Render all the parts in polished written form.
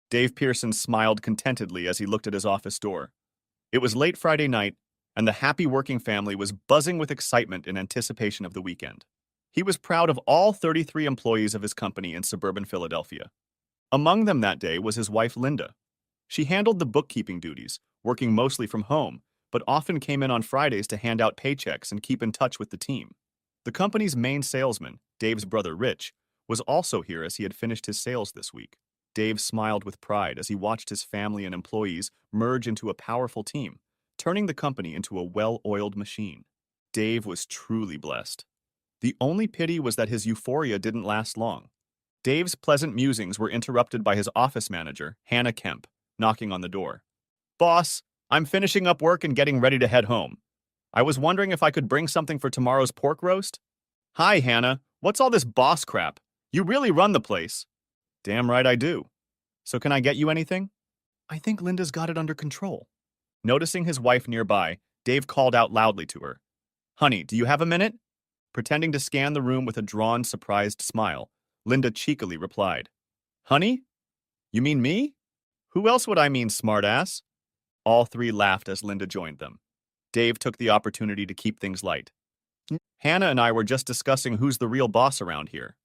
Dave Pearson smiled contentedly as he looked at his office door. It was late Friday night, and the happy working family was buzzing with excitement in anticipation of the weekend. He was proud of all 33 employees of his company in suburban Philadelphia. Among them that day was his wife Linda. She handled the bookkeeping duties, working mostly from home, but often came in on Fridays to hand out paychecks and keep in touch with the team. The company's main salesman, Dave's brother Rich, was also here as he had finished his sales this week. Dave smiled with pride as he watched his family and employees merge into a powerful team, turning the company into a well-oiled machine. Dave was truly blessed. The only pity was that his euphoria didn't last long. Dave's pleasant musings were interrupted by his office manager, Hannah Kemp, knocking on the door. "Boss, I'm finishing up work and getting ready to head home. I was wondering if I could bring something for tomorrow's pork roast?" "Hi, Hannah. What's all this boss crap? You really run the place." "Damn right I do. So can I get you anything?" "I think Linda's got it under control." Noticing his wife nearby, Dave called out loudly to her. "Honey, do you have a minute?" Pretending to scan the room with a drawn, surprised smile, Linda cheekily replied, "Honey? You mean me? Who else would I mean, smartass?" All three laughed as Linda joined them. Dave took the opportunity to keep things light. "Hannah and I were just discussing who's the real boss around here."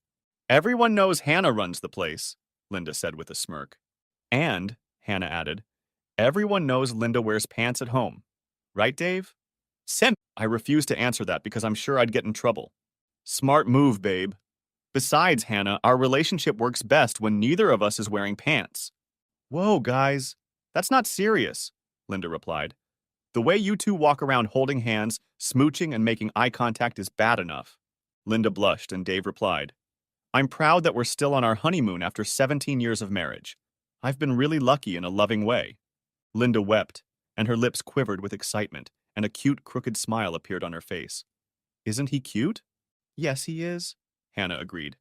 "Everyone knows Hannah runs the place," Linda said with a smirk. "And," Hannah added, "everyone knows Linda wears pants at home. Right, Dave?" I refuse to answer that because I'm sure I'd get in trouble." "Smart move, babe. Besides, Hannah, our relationship works best when neither of us is wearing pants." "Whoa, guys. That's not serious," Linda replied. "The way you two walk around holding hands, smooching, and making eye contact is bad enough." Linda blushed, and Dave replied, "I'm proud that we're still on our honeymoon after 17 years of marriage. I've been really lucky in a loving way." Linda wept, and her lips quivered with excitement, and a cute, crooked smile appeared on her face. "Isn't he cute?" "Yes, he is," Hannah agreed.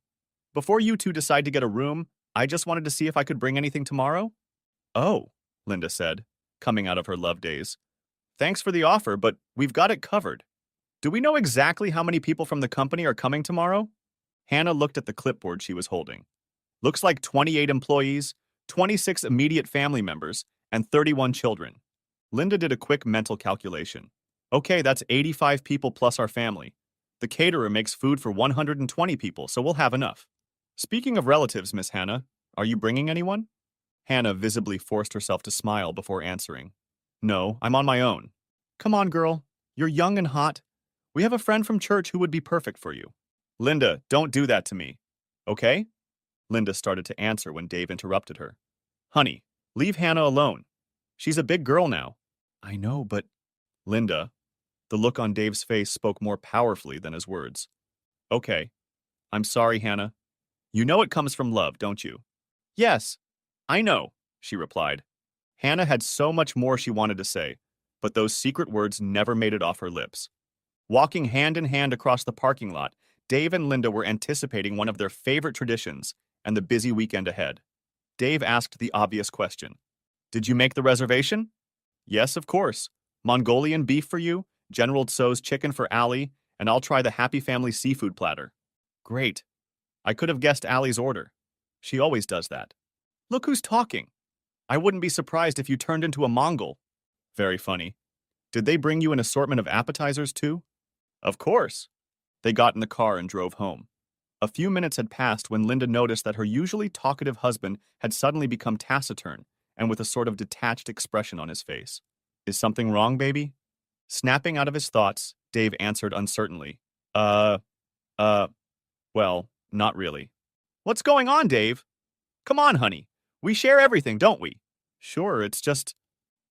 "Before you two decide to get a room, I just wanted to see if I could bring anything tomorrow." "Oh," Linda said, coming out of her love days. "Thanks for the offer, but we've got it covered. Do we know exactly how many people from the company are coming tomorrow?" Hannah looked at the clipboard she was holding. "Looks like 28 employees, 26 immediate family members, and 31 children." Linda did a quick mental calculation. "Okay, that's 85 people plus our family. The caterer makes food for 120 people, so we'll have enough." "Speaking of relatives, Miss Hannah, are you bringing anyone?" Hannah visibly forced herself to smile before answering. "No, I'm on my own." "Come on, girl. You're young and hot. We have a friend from church who would be perfect for you." "Linda, don't do that to me. Okay?" Linda started to answer when Dave interrupted her. "Honey, leave Hannah alone. She's a big girl now." "I know, but—" "Linda." The look on Dave's face spoke more powerfully than his words. "Okay. I'm sorry, Hannah. You know it comes from love, don't you?" "Yes, I know," she replied. Hannah had so much more she wanted to say, but those secret words never made it off her lips. Walking hand in hand across the parking lot, Dave and Linda were anticipating one of their favorite traditions and the busy weekend ahead. Dave asked the obvious question. "Did you make the reservation?" "Yes, of course. Mongolian beef for you, General Tso's chicken for Allie, and I'll try the Happy Family seafood platter." "Great. I could have guessed Allie's order. She always does that." "Look who's talking. I wouldn't be surprised if you turned into a Mongol." "Very funny. Did they bring you an assortment of appetizers, too?" "Of course." They got in the car and drove home. A few minutes had passed when Linda noticed that her usually talkative husband had suddenly become taciturn and with a sort of detached expression on his face. "Is something wrong, baby?" Snapping out of his thoughts, Dave answered uncertainly. Uh, uh, well, not really." "What's going on, Dave? Come on, honey. We share everything, don't we?" "Sure, it's just—"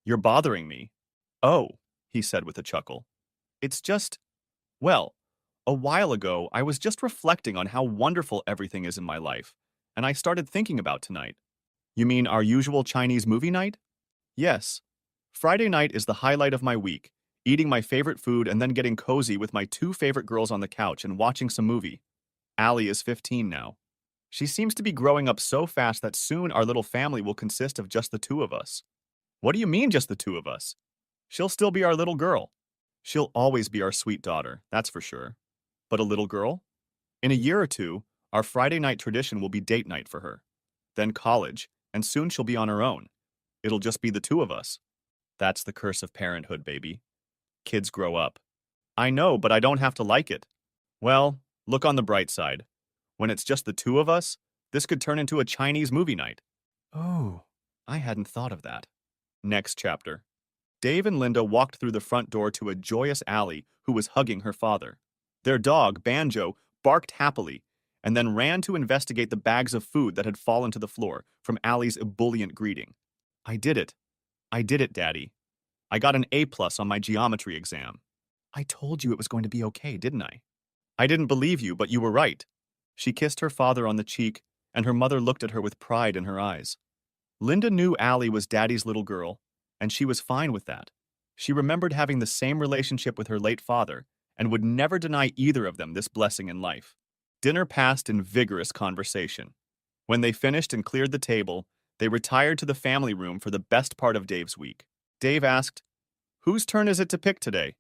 "You're bothering me." "Oh," he said with a chuckle. "It's just, well, a while ago, I was just reflecting on how wonderful everything is in my life, and I started thinking about tonight." "You mean our usual Chinese movie night?" "Yes. Friday night is the highlight of my week, eating my favorite food and then getting cozy with my two favorite girls on the couch and watching some movie. Allie is 15 now. She seems to be growing up so fast that soon our little family will consist of just the two of us." "What do you mean, just the two of us?" "She'll still be our little girl. She'll always be our sweet daughter, that's for sure. But a little girl? In a year or two, our Friday night tradition will be date night for her. Then college, and soon she'll be on her own. It'll just be the two of us. That's the curse of parenthood, baby. Kids grow up. I know, but I don't have to like it. Well, look on the bright side. When it's just the two of us, this could turn into a Chinese movie night. Oh, I hadn't thought of that. Next chapter. Dave and Linda walked through the front door to a joyous Allie who was hugging her father. Their dog, Banjo, barked happily and then ran to investigate the bags of food that had fallen to the floor from Allie's ebullient greeting. I did it. I did it, Daddy. I got an A+ on my geometry exam. I told you it was going to be okay, didn't I? I didn't believe you, but you were right. She kissed her father on the cheek, and her mother looked at her with pride in her eyes. Linda knew Allie was Daddy's little girl, and she was fine with that. She remembered having the same relationship with her late father, and would never deny either of them this blessing in life. Dinner passed in vigorous conversation. When they finished and cleared the table, they retired to the family room for the best part of Dave's week. Dave asked, "Whose turn is it to pick today?"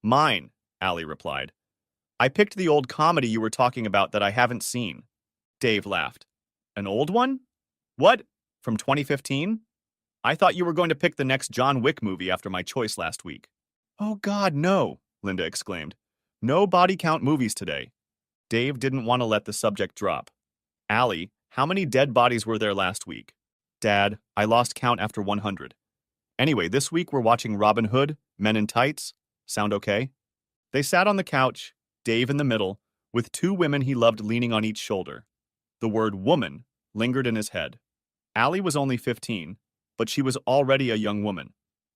"Mine," Allie replied. "I picked the old comedy you were talking about that I haven't seen." Dave laughed. "An old one? What? From 2015? I thought you were going to pick the next John Wick movie after my choice last week." "Oh God, no," Linda exclaimed. "No body count movies today." Dave didn't want to let the subject drop. "Allie, how many dead bodies were there last week?" "Dad, I lost count after 100. Anyway, this week we're watching Robin Hood, Men in Tights. Sound okay?" They sat on the couch, Dave in the middle, with two women he loved leaning on each shoulder. The word woman lingered in his head. Allie was only 15, but she was already a young woman.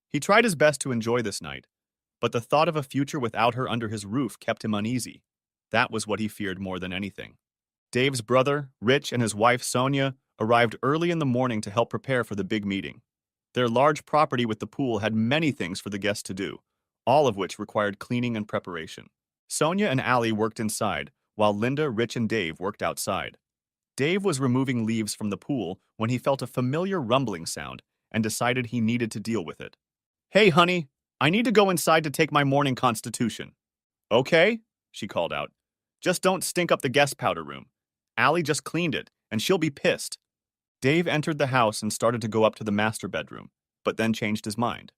He tried his best to enjoy this night, but the thought of a future without her under his roof kept him uneasy. That was what he feared more than anything. Dave's brother, Rich, and his wife, Sonia, arrived early in the morning to help prepare for the big meeting. Their large property with the pool had many things for the guests to do, all of which required cleaning and preparation. Sonia and Allie worked inside, while Linda, Rich, and Dave worked outside. Dave was removing leaves from the pool when he felt a familiar rumbling sound and decided he needed to deal with it. "Hey, honey, I need to go inside to take my morning constitution." "Okay," she called out. "Just don't stink up the guest powder room. Allie just cleaned it, and she'll be pissed." Dave entered the house and started to go up to the master bedroom, but then changed his mind.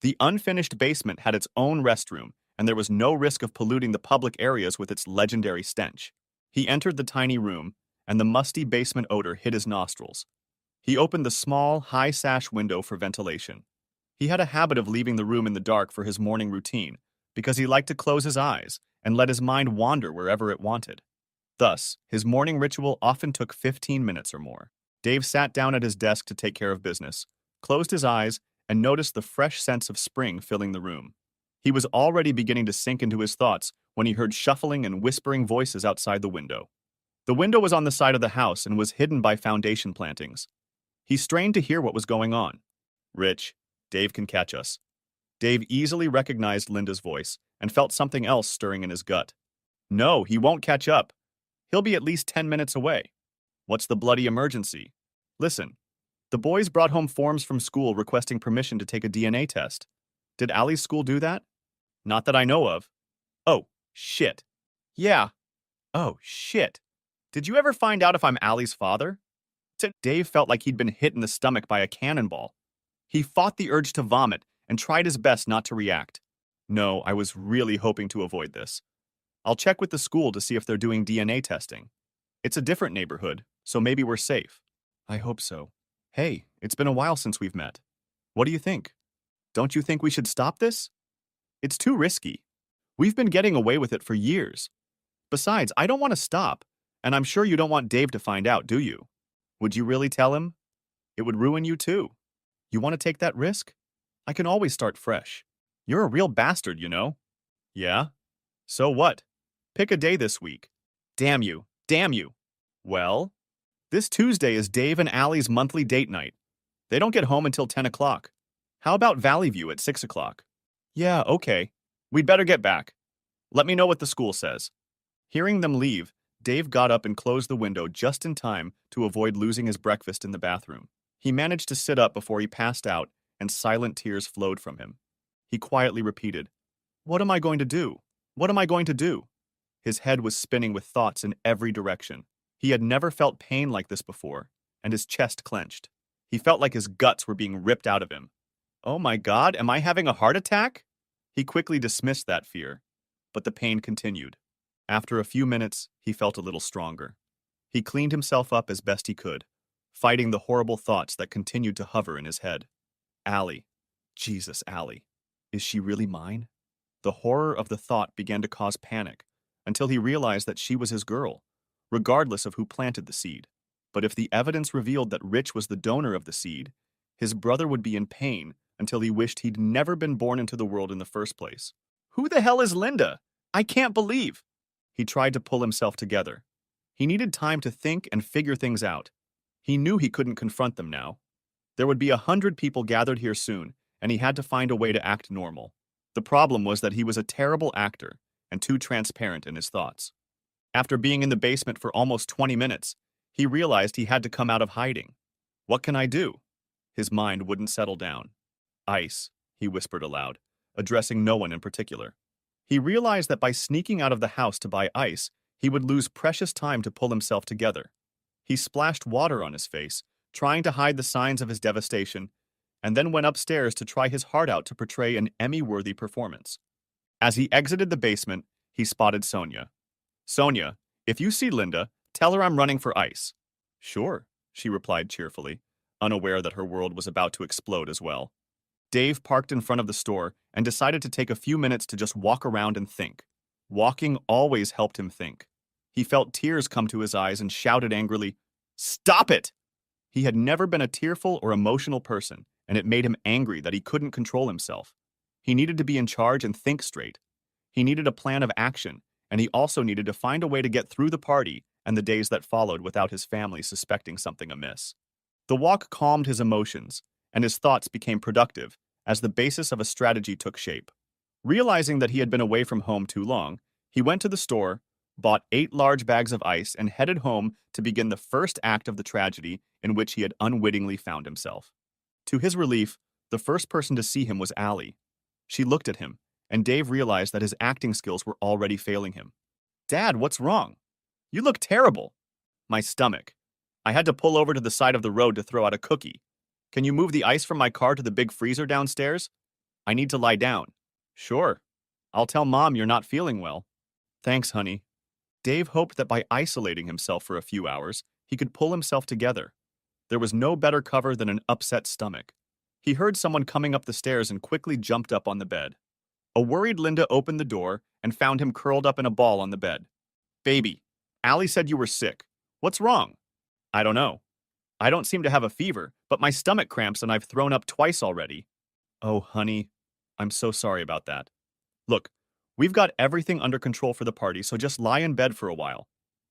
The unfinished basement had its own restroom, and there was no risk of polluting the public areas with its legendary stench. He entered the tiny room, and the musty basement odor hit his nostrils. He opened the small, high-sash window for ventilation. He had a habit of leaving the room in the dark for his morning routine, because he liked to close his eyes and let his mind wander wherever it wanted. Thus, his morning ritual often took 15 minutes or more. Dave sat down at his desk to take care of business, closed his eyes, and noticed the fresh sense of spring filling the room. He was already beginning to sink into his thoughts when he heard shuffling and whispering voices outside the window. The window was on the side of the house and was hidden by foundation plantings. He strained to hear what was going on. "Rich, Dave can catch us." Dave easily recognized Linda's voice and felt something else stirring in his gut. "No, he won't catch up. He'll be at least 10 minutes away." "What's the bloody emergency?" "Listen, the boys brought home forms from school requesting permission to take a DNA test. Did Allie's school do that?" "Not that I know of." "Oh, shit." "Yeah." "Oh, shit. Did you ever find out if I'm Allie's father?" Dave felt like he'd been hit in the stomach by a cannonball. He fought the urge to vomit and tried his best not to react. "No, I was really hoping to avoid this. I'll check with the school to see if they're doing DNA testing. It's a different neighborhood, so maybe we're safe." "I hope so. Hey, it's been a while since we've met. What do you think? Don't you think we should stop this? It's too risky. We've been getting away with it for years. Besides, I don't want to stop, and I'm sure you don't want Dave to find out, do you? Would you really tell him? It would ruin you too. You want to take that risk? I can always start fresh. You're a real bastard, you know." "Yeah? So what? Pick a day this week." "Damn you. Damn you." "Well, this Tuesday is Dave and Allie's monthly date night. They don't get home until 10 o'clock. How about Valley View at 6 o'clock? "Yeah, okay. We'd better get back. Let me know what the school says." Hearing them leave, Dave got up and closed the window just in time to avoid losing his breakfast in the bathroom. He managed to sit up before he passed out, and silent tears flowed from him. He quietly repeated, "What am I going to do? What am I going to do?" His head was spinning with thoughts in every direction. He had never felt pain like this before, and his chest clenched. He felt like his guts were being ripped out of him. Oh my God, am I having a heart attack? He quickly dismissed that fear, but the pain continued. After a few minutes, he felt a little stronger. He cleaned himself up as best he could, fighting the horrible thoughts that continued to hover in his head. Allie. Jesus, Allie. Is she really mine? The horror of the thought began to cause panic, until he realized that she was his girl, regardless of who planted the seed. But if the evidence revealed that Rich was the donor of the seed, his brother would be in pain until he wished he'd never been born into the world in the first place. Who the hell is Linda? I can't believe. He tried to pull himself together. He needed time to think and figure things out. He knew he couldn't confront them now. There would be 100 people gathered here soon, and he had to find a way to act normal. The problem was that he was a terrible actor and too transparent in his thoughts. After being in the basement for almost 20 minutes, he realized he had to come out of hiding. What can I do? His mind wouldn't settle down. Ice, he whispered aloud, addressing no one in particular. He realized that by sneaking out of the house to buy ice, he would lose precious time to pull himself together. He splashed water on his face, trying to hide the signs of his devastation, and then went upstairs to try his heart out to portray an Emmy-worthy performance. As he exited the basement, he spotted Sonia. Sonia, if you see Linda, tell her I'm running for ice. Sure, she replied cheerfully, unaware that her world was about to explode as well. Dave parked in front of the store and decided to take a few minutes to just walk around and think. Walking always helped him think. He felt tears come to his eyes and shouted angrily, "Stop it!" He had never been a tearful or emotional person, and it made him angry that he couldn't control himself. He needed to be in charge and think straight. He needed a plan of action, and he also needed to find a way to get through the party and the days that followed without his family suspecting something amiss. The walk calmed his emotions, and his thoughts became productive as the basis of a strategy took shape. Realizing that he had been away from home too long, he went to the store, bought 8 large bags of ice, and headed home to begin the first act of the tragedy in which he had unwittingly found himself. To his relief, the first person to see him was Allie. She looked at him, and Dave realized that his acting skills were already failing him. "Dad, what's wrong? You look terrible." "My stomach. I had to pull over to the side of the road to throw out a cookie. Can you move the ice from my car to the big freezer downstairs? I need to lie down." "Sure. I'll tell Mom you're not feeling well." "Thanks, honey." Dave hoped that by isolating himself for a few hours, he could pull himself together. There was no better cover than an upset stomach. He heard someone coming up the stairs and quickly jumped up on the bed. A worried Linda opened the door and found him curled up in a ball on the bed. "Baby, Allie said you were sick. What's wrong?" "I don't know. I don't seem to have a fever, but my stomach cramps and I've thrown up twice already." "Oh, honey, I'm so sorry about that. Look, we've got everything under control for the party, so just lie in bed for a while.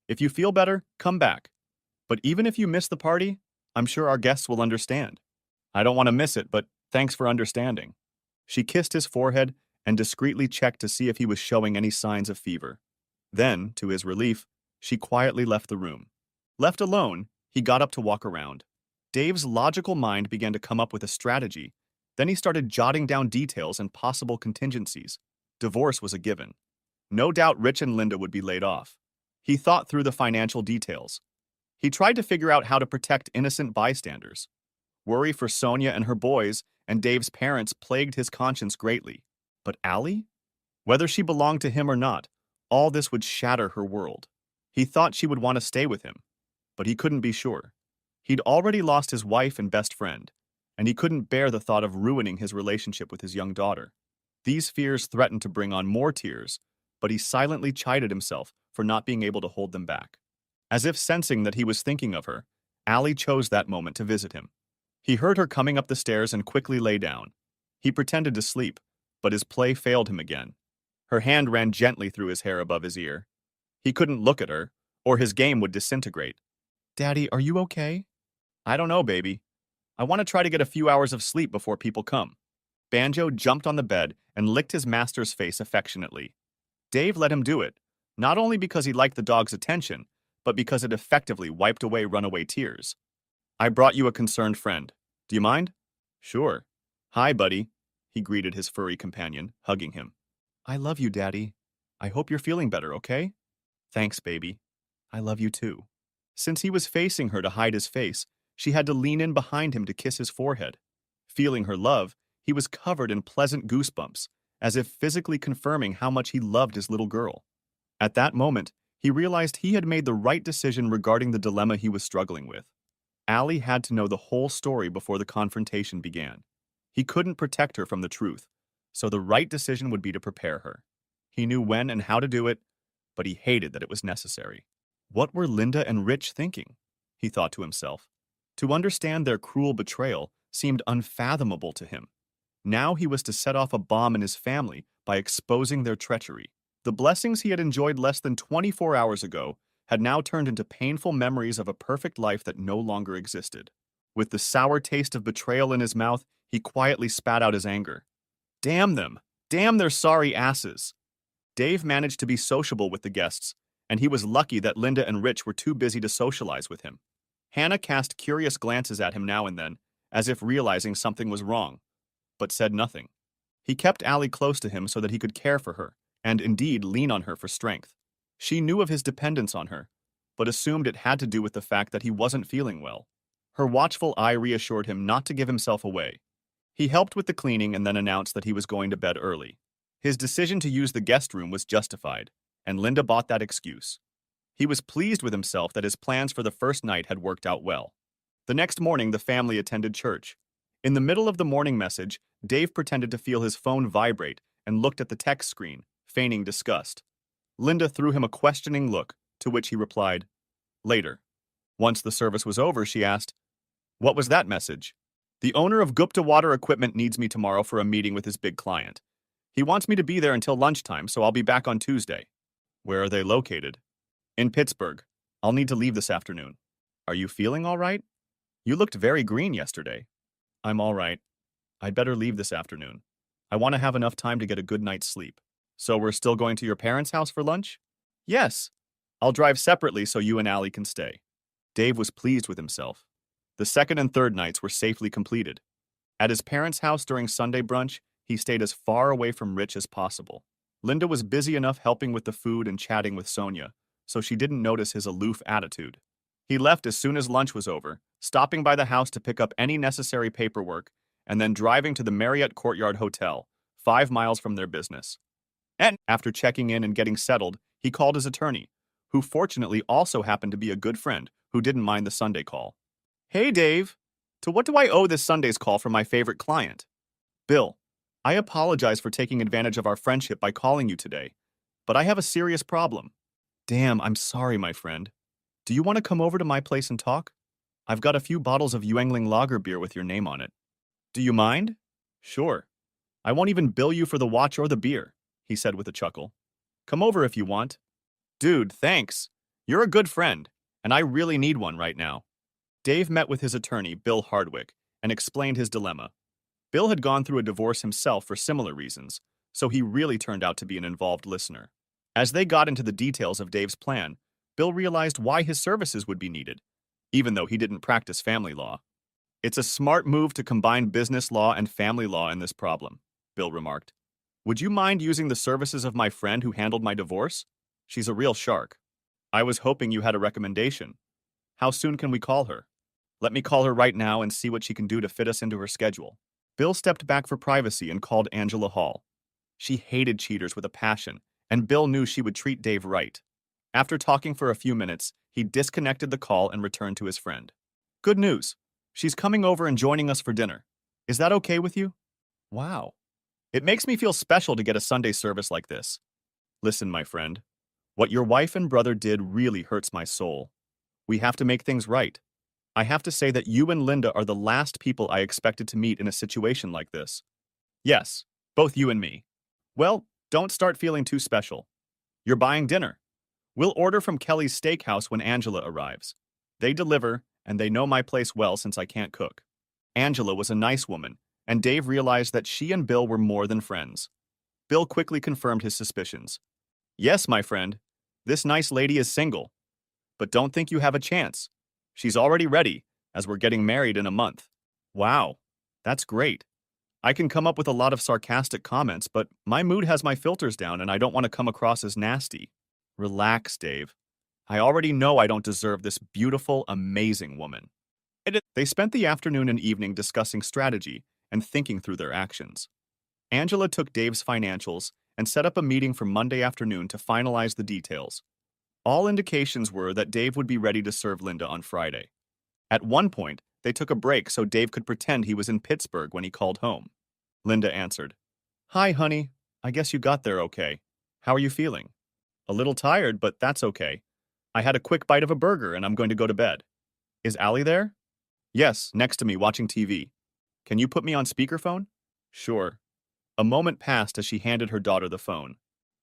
If you feel better, come back. But even if you miss the party, I'm sure our guests will understand. I don't want to miss it, but thanks for understanding." She kissed his forehead and discreetly checked to see if he was showing any signs of fever. Then, to his relief, she quietly left the room. Left alone, he got up to walk around. Dave's logical mind began to come up with a strategy. Then he started jotting down details and possible contingencies. Divorce was a given. No doubt Rich and Linda would be laid off. He thought through the financial details. He tried to figure out how to protect innocent bystanders. Worry for Sonia and her boys and Dave's parents plagued his conscience greatly. But Allie? Whether she belonged to him or not, all this would shatter her world. He thought she would want to stay with him, but he couldn't be sure. He'd already lost his wife and best friend, and he couldn't bear the thought of ruining his relationship with his young daughter. These fears threatened to bring on more tears, but he silently chided himself for not being able to hold them back. As if sensing that he was thinking of her, Allie chose that moment to visit him. He heard her coming up the stairs and quickly lay down. He pretended to sleep, but his play failed him again. Her hand ran gently through his hair above his ear. He couldn't look at her, or his game would disintegrate. "Daddy, are you okay?" "I don't know, baby. I want to try to get a few hours of sleep before people come." Banjo jumped on the bed and licked his master's face affectionately. Dave let him do it, not only because he liked the dog's attention, but because it effectively wiped away runaway tears. "I brought you a concerned friend. Do you mind?" "Sure. Hi, buddy," he greeted his furry companion, hugging him. "I love you, Daddy. I hope you're feeling better, okay?" "Thanks, baby. I love you too." Since he was facing her to hide his face, She had to lean in behind him to kiss his forehead. Feeling her love, he was covered in pleasant goosebumps, as if physically confirming how much he loved his little girl. At that moment, he realized he had made the right decision regarding the dilemma he was struggling with. Allie had to know the whole story before the confrontation began. He couldn't protect her from the truth, so the right decision would be to prepare her. He knew when and how to do it, but he hated that it was necessary. What were Linda and Rich thinking? He thought to himself. To understand their cruel betrayal seemed unfathomable to him. Now he was to set off a bomb in his family by exposing their treachery. The blessings he had enjoyed less than 24 hours ago had now turned into painful memories of a perfect life that no longer existed. With the sour taste of betrayal in his mouth, he quietly spat out his anger. Damn them! Damn their sorry asses! Dave managed to be sociable with the guests, and he was lucky that Linda and Rich were too busy to socialize with him. Hannah cast curious glances at him now and then, as if realizing something was wrong, but said nothing. He kept Allie close to him so that he could care for her, and indeed lean on her for strength. She knew of his dependence on her, but assumed it had to do with the fact that he wasn't feeling well. Her watchful eye reassured him not to give himself away. He helped with the cleaning and then announced that he was going to bed early. His decision to use the guest room was justified, and Linda bought that excuse. He was pleased with himself that his plans for the first night had worked out well. The next morning, the family attended church. In the middle of the morning message, Dave pretended to feel his phone vibrate and looked at the text screen, feigning disgust. Linda threw him a questioning look, to which he replied, "Later." Once the service was over, she asked, "What was that message?" "The owner of Gupta Water Equipment needs me tomorrow for a meeting with his big client. He wants me to be there until lunchtime, so I'll be back on Tuesday." "Where are they located?" "In Pittsburgh. I'll need to leave this afternoon." "Are you feeling all right? You looked very green yesterday." "I'm all right. I'd better leave this afternoon. I want to have enough time to get a good night's sleep." "So we're still going to your parents' house for lunch?" "Yes. I'll drive separately so you and Allie can stay." Dave was pleased with himself. The second and third nights were safely completed. At his parents' house during Sunday brunch, he stayed as far away from Rich as possible. Linda was busy enough helping with the food and chatting with Sonia, so she didn't notice his aloof attitude. He left as soon as lunch was over, stopping by the house to pick up any necessary paperwork, and then driving to the Marriott Courtyard Hotel, 5 miles from their business. And after checking in and getting settled, he called his attorney, who fortunately also happened to be a good friend who didn't mind the Sunday call. "Hey, Dave. To what do I owe this Sunday's call from my favorite client?" "Bill, I apologize for taking advantage of our friendship by calling you today, but I have a serious problem." "Damn, I'm sorry, my friend. Do you want to come over to my place and talk? I've got a few bottles of Yuengling lager beer with your name on it." "Do you mind?" "Sure. I won't even bill you for the watch or the beer," he said with a chuckle. "Come over if you want." "Dude, thanks. You're a good friend, and I really need one right now." Dave met with his attorney, Bill Hardwick, and explained his dilemma. Bill had gone through a divorce himself for similar reasons, so he really turned out to be an involved listener. As they got into the details of Dave's plan, Bill realized why his services would be needed, even though he didn't practice family law. "It's a smart move to combine business law and family law in this problem," Bill remarked. "Would you mind using the services of my friend who handled my divorce? She's a real shark." "I was hoping you had a recommendation. How soon can we call her?" "Let me call her right now and see what she can do to fit us into her schedule." Bill stepped back for privacy and called Angela Hall. She hated cheaters with a passion, and Bill knew she would treat Dave right. After talking for a few minutes, he disconnected the call and returned to his friend. "Good news. She's coming over and joining us for dinner. Is that okay with you?" "Wow. It makes me feel special to get a Sunday service like this." "Listen, my friend. What your wife and brother did really hurts my soul. We have to make things right. I have to say that you and Linda are the last people I expected to meet in a situation like this." "Yes, both you and me." "Well, don't start feeling too special. You're buying dinner. We'll order from Kelly's Steakhouse when Angela arrives. They deliver, and they know my place well since I can't cook." Angela was a nice woman, and Dave realized that she and Bill were more than friends. Bill quickly confirmed his suspicions. "Yes, my friend. This nice lady is single. But don't think you have a chance. She's already ready, as we're getting married in a month." "Wow, that's great. I can come up with a lot of sarcastic comments, but my mood has my filters down and I don't want to come across as nasty." "Relax, Dave. I already know I don't deserve this beautiful, amazing woman." They spent the afternoon and evening discussing strategy and thinking through their actions. Angela took Dave's financials and set up a meeting for Monday afternoon to finalize the details. All indications were that Dave would be ready to serve Linda on Friday. At one point, they took a break so Dave could pretend he was in Pittsburgh when he called home. Linda answered, "Hi, honey. I guess you got there okay. How are you feeling?" "A little tired, but that's okay. I had a quick bite of a burger and I'm going to go to bed." "Is Allie there?" "Yes, next to me watching TV. Can you put me on speakerphone?" "Sure." A moment passed as she handed her daughter the phone.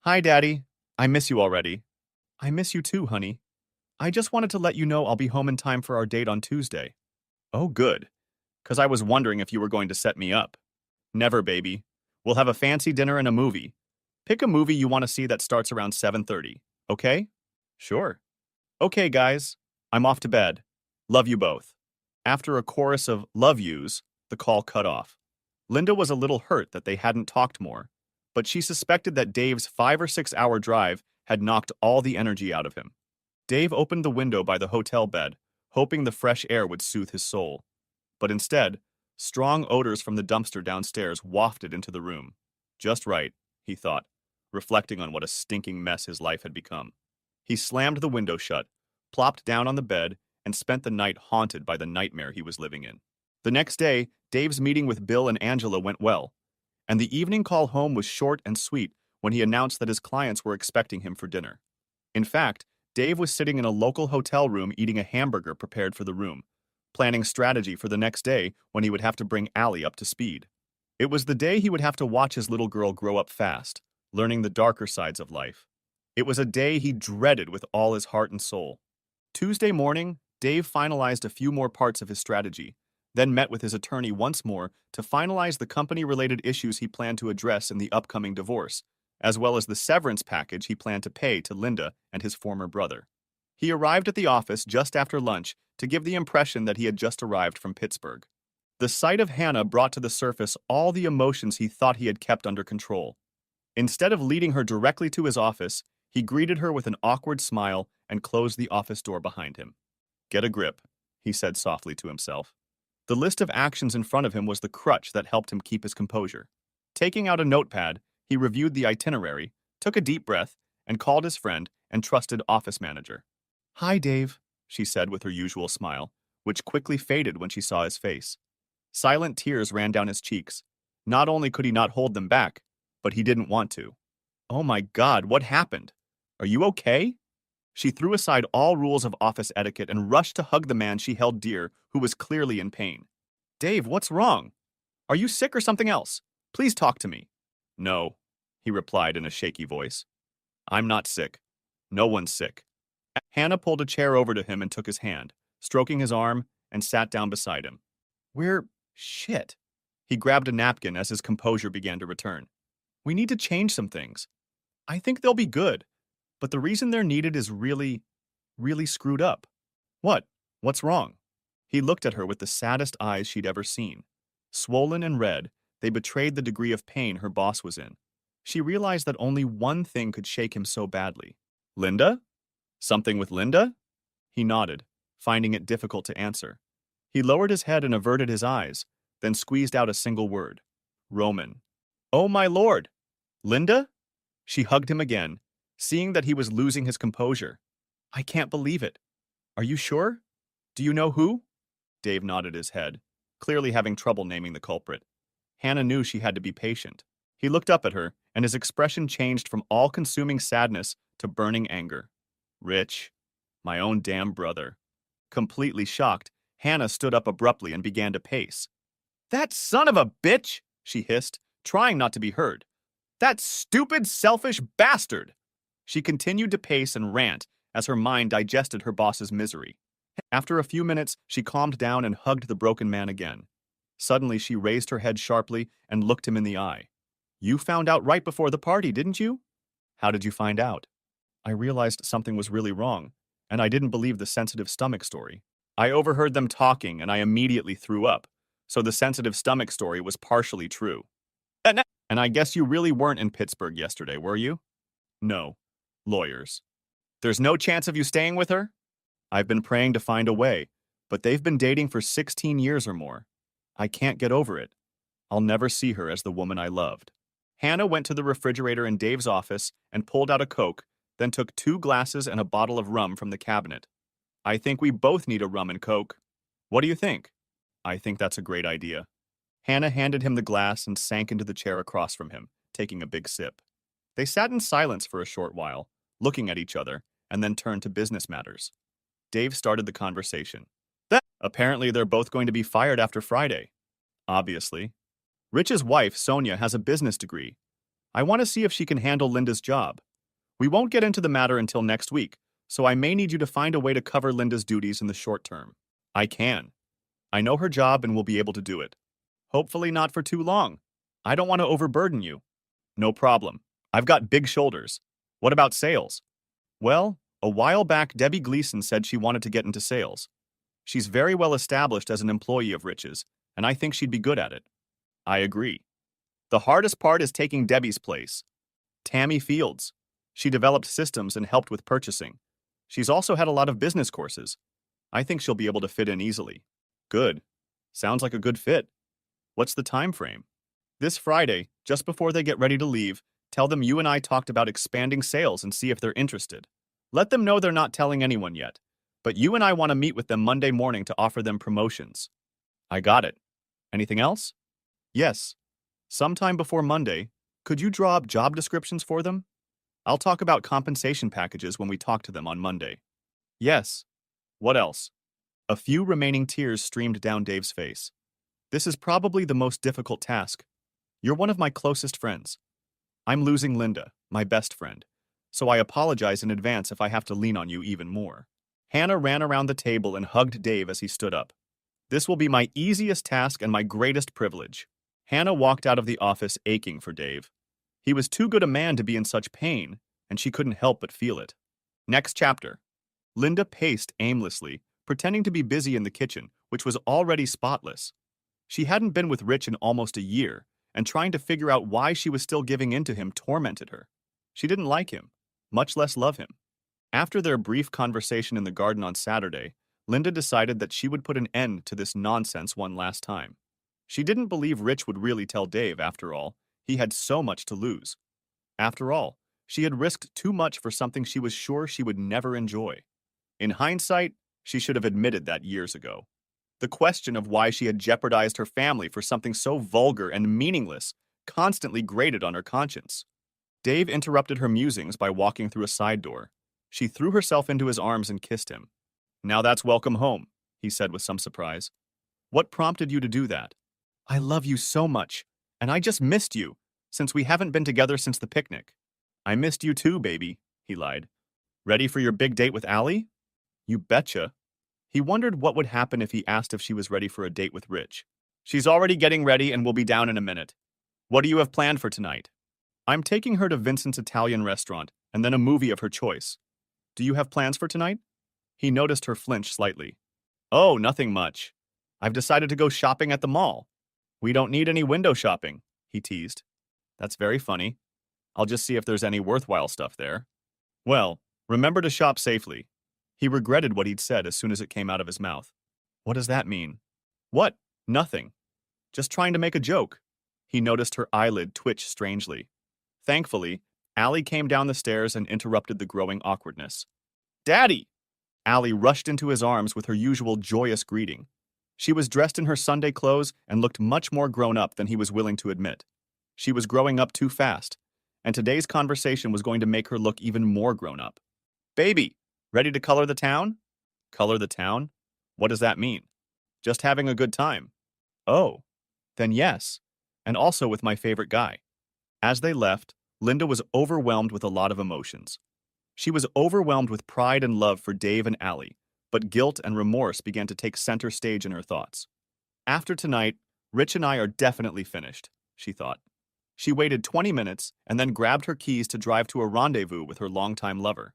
"Hi, Daddy. I miss you already." "I miss you too, honey. I just wanted to let you know I'll be home in time for our date on Tuesday." "Oh, good. 'Cause I was wondering if you were going to set me up." "Never, baby. We'll have a fancy dinner and a movie. Pick a movie you want to see that starts around 7:30, okay?" "Sure." "Okay, guys. I'm off to bed. Love you both." After a chorus of love yous, the call cut off. Linda was a little hurt that they hadn't talked more, but she suspected that Dave's 5 or 6 hour drive had knocked all the energy out of him. Dave opened the window by the hotel bed, hoping the fresh air would soothe his soul. But instead, strong odors from the dumpster downstairs wafted into the room. Just right, he thought, reflecting on what a stinking mess his life had become. He slammed the window shut, plopped down on the bed, and spent the night haunted by the nightmare he was living in. The next day, Dave's meeting with Bill and Angela went well, and the evening call home was short and sweet when he announced that his clients were expecting him for dinner. In fact, Dave was sitting in a local hotel room eating a hamburger prepared for the room, planning strategy for the next day when he would have to bring Allie up to speed. It was the day he would have to watch his little girl grow up fast, learning the darker sides of life. It was a day he dreaded with all his heart and soul. Tuesday morning, Dave finalized a few more parts of his strategy, then met with his attorney once more to finalize the company-related issues he planned to address in the upcoming divorce, as well as the severance package he planned to pay to Linda and his former brother. He arrived at the office just after lunch to give the impression that he had just arrived from Pittsburgh. The sight of Hannah brought to the surface all the emotions he thought he had kept under control. Instead of leading her directly to his office, he greeted her with an awkward smile and closed the office door behind him. "Get a grip," he said softly to himself. The list of actions in front of him was the crutch that helped him keep his composure. Taking out a notepad, he reviewed the itinerary, took a deep breath, and called his friend and trusted office manager. "Hi, Dave," she said with her usual smile, which quickly faded when she saw his face. Silent tears ran down his cheeks. Not only could he not hold them back, but he didn't want to. "Oh my God, what happened? Are you okay?" She threw aside all rules of office etiquette and rushed to hug the man she held dear, who was clearly in pain. "Dave, what's wrong? Are you sick or something else? Please talk to me." "No," he replied in a shaky voice. "I'm not sick. No one's sick." Hannah pulled a chair over to him and took his hand, stroking his arm, and sat down beside him. Shit." He grabbed a napkin as his composure began to return. "We need to change some things. I think they'll be good, but the reason they're needed is really, really screwed up." "What? What's wrong?" He looked at her with the saddest eyes she'd ever seen. Swollen and red, they betrayed the degree of pain her boss was in. She realized that only one thing could shake him so badly. "Linda? Something with Linda?" He nodded, finding it difficult to answer. He lowered his head and averted his eyes, then squeezed out a single word. "Roman." "Oh, my lord! Linda?" She hugged him again, seeing that he was losing his composure. "I can't believe it. Are you sure? Do you know who?" Dave nodded his head, clearly having trouble naming the culprit. Hannah knew she had to be patient. He looked up at her, and his expression changed from all-consuming sadness to burning anger. "Rich. My own damn brother." Completely shocked, Hannah stood up abruptly and began to pace. "That son of a bitch!" she hissed, trying not to be heard. "That stupid, selfish bastard!" She continued to pace and rant as her mind digested her boss's misery. After a few minutes, she calmed down and hugged the broken man again. Suddenly, she raised her head sharply and looked him in the eye. "You found out right before the party, didn't you?" "How did you find out?" "I realized something was really wrong, and I didn't believe the sensitive stomach story. I overheard them talking and I immediately threw up, so the sensitive stomach story was partially true." "And I guess you really weren't in Pittsburgh yesterday, were you?" "No. Lawyers." "There's no chance of you staying with her?" "I've been praying to find a way, But they've been dating for 16 years or more. I can't get over it. I'll never see her as the woman I loved. Hannah went to the refrigerator in Dave's office and pulled out a Coke, then took 2 glasses and a bottle of rum from the cabinet. I think we both need a rum and Coke. What do you think? I think that's a great idea. Hannah handed him the glass and sank into the chair across from him, taking a big sip. They sat in silence for a short while, looking at each other, and then turned to business matters. Dave started the conversation. Apparently, they're both going to be fired after Friday. Obviously. Rich's wife, Sonia, has a business degree. I want to see if she can handle Linda's job. We won't get into the matter until next week, so I may need you to find a way to cover Linda's duties in the short term. I can. I know her job and will be able to do it. Hopefully not for too long. I don't want to overburden you. No problem. I've got big shoulders. What about sales? Well, a while back Debbie Gleason said she wanted to get into sales. She's very well established as an employee of Rich's, and I think she'd be good at it. I agree. The hardest part is taking Debbie's place. Tammy Fields. She developed systems and helped with purchasing. She's also had a lot of business courses. I think she'll be able to fit in easily. Good. Sounds like a good fit. What's the time frame? This Friday, just before they get ready to leave, tell them you and I talked about expanding sales and see if they're interested. Let them know they're not telling anyone yet, but you and I want to meet with them Monday morning to offer them promotions. I got it. Anything else? Yes. Sometime before Monday, could you draw up job descriptions for them? I'll talk about compensation packages when we talk to them on Monday. Yes. What else? A few remaining tears streamed down Dave's face. This is probably the most difficult task. You're one of my closest friends. I'm losing Linda, my best friend, so I apologize in advance if I have to lean on you even more. Hannah ran around the table and hugged Dave as he stood up. This will be my easiest task and my greatest privilege. Hannah walked out of the office aching for Dave. He was too good a man to be in such pain, and she couldn't help but feel it. Next chapter. Linda paced aimlessly, pretending to be busy in the kitchen, which was already spotless. She hadn't been with Rich in almost a year, and trying to figure out why she was still giving in to him tormented her. She didn't like him, much less love him. After their brief conversation in the garden on Saturday, Linda decided that she would put an end to this nonsense one last time. She didn't believe Rich would really tell Dave, after all. He had so much to lose. After all, she had risked too much for something she was sure she would never enjoy. In hindsight, she should have admitted that years ago. The question of why she had jeopardized her family for something so vulgar and meaningless constantly grated on her conscience. Dave interrupted her musings by walking through a side door. She threw herself into his arms and kissed him. Now that's welcome home, he said with some surprise. What prompted you to do that? I love you so much, and I just missed you, since we haven't been together since the picnic. I missed you too, baby, he lied. Ready for your big date with Allie? You betcha. He wondered what would happen if he asked if she was ready for a date with Rich. She's already getting ready and will be down in a minute. What do you have planned for tonight? I'm taking her to Vincent's Italian restaurant, and then a movie of her choice. Do you have plans for tonight? He noticed her flinch slightly. Oh, nothing much. I've decided to go shopping at the mall. We don't need any window shopping, he teased. That's very funny. I'll just see if there's any worthwhile stuff there. Well, remember to shop safely. He regretted what he'd said as soon as it came out of his mouth. What does that mean? What? Nothing. Just trying to make a joke. He noticed her eyelid twitch strangely. Thankfully, Allie came down the stairs and interrupted the growing awkwardness. Daddy! Allie rushed into his arms with her usual joyous greeting. She was dressed in her Sunday clothes and looked much more grown up than he was willing to admit. She was growing up too fast, and today's conversation was going to make her look even more grown up. Baby, ready to color the town? Color the town? What does that mean? Just having a good time. Oh, then yes, and also with my favorite guy. As they left, Linda was overwhelmed with a lot of emotions. She was overwhelmed with pride and love for Dave and Allie, but guilt and remorse began to take center stage in her thoughts. After tonight, Rich and I are definitely finished, she thought. She waited 20 minutes and then grabbed her keys to drive to a rendezvous with her longtime lover.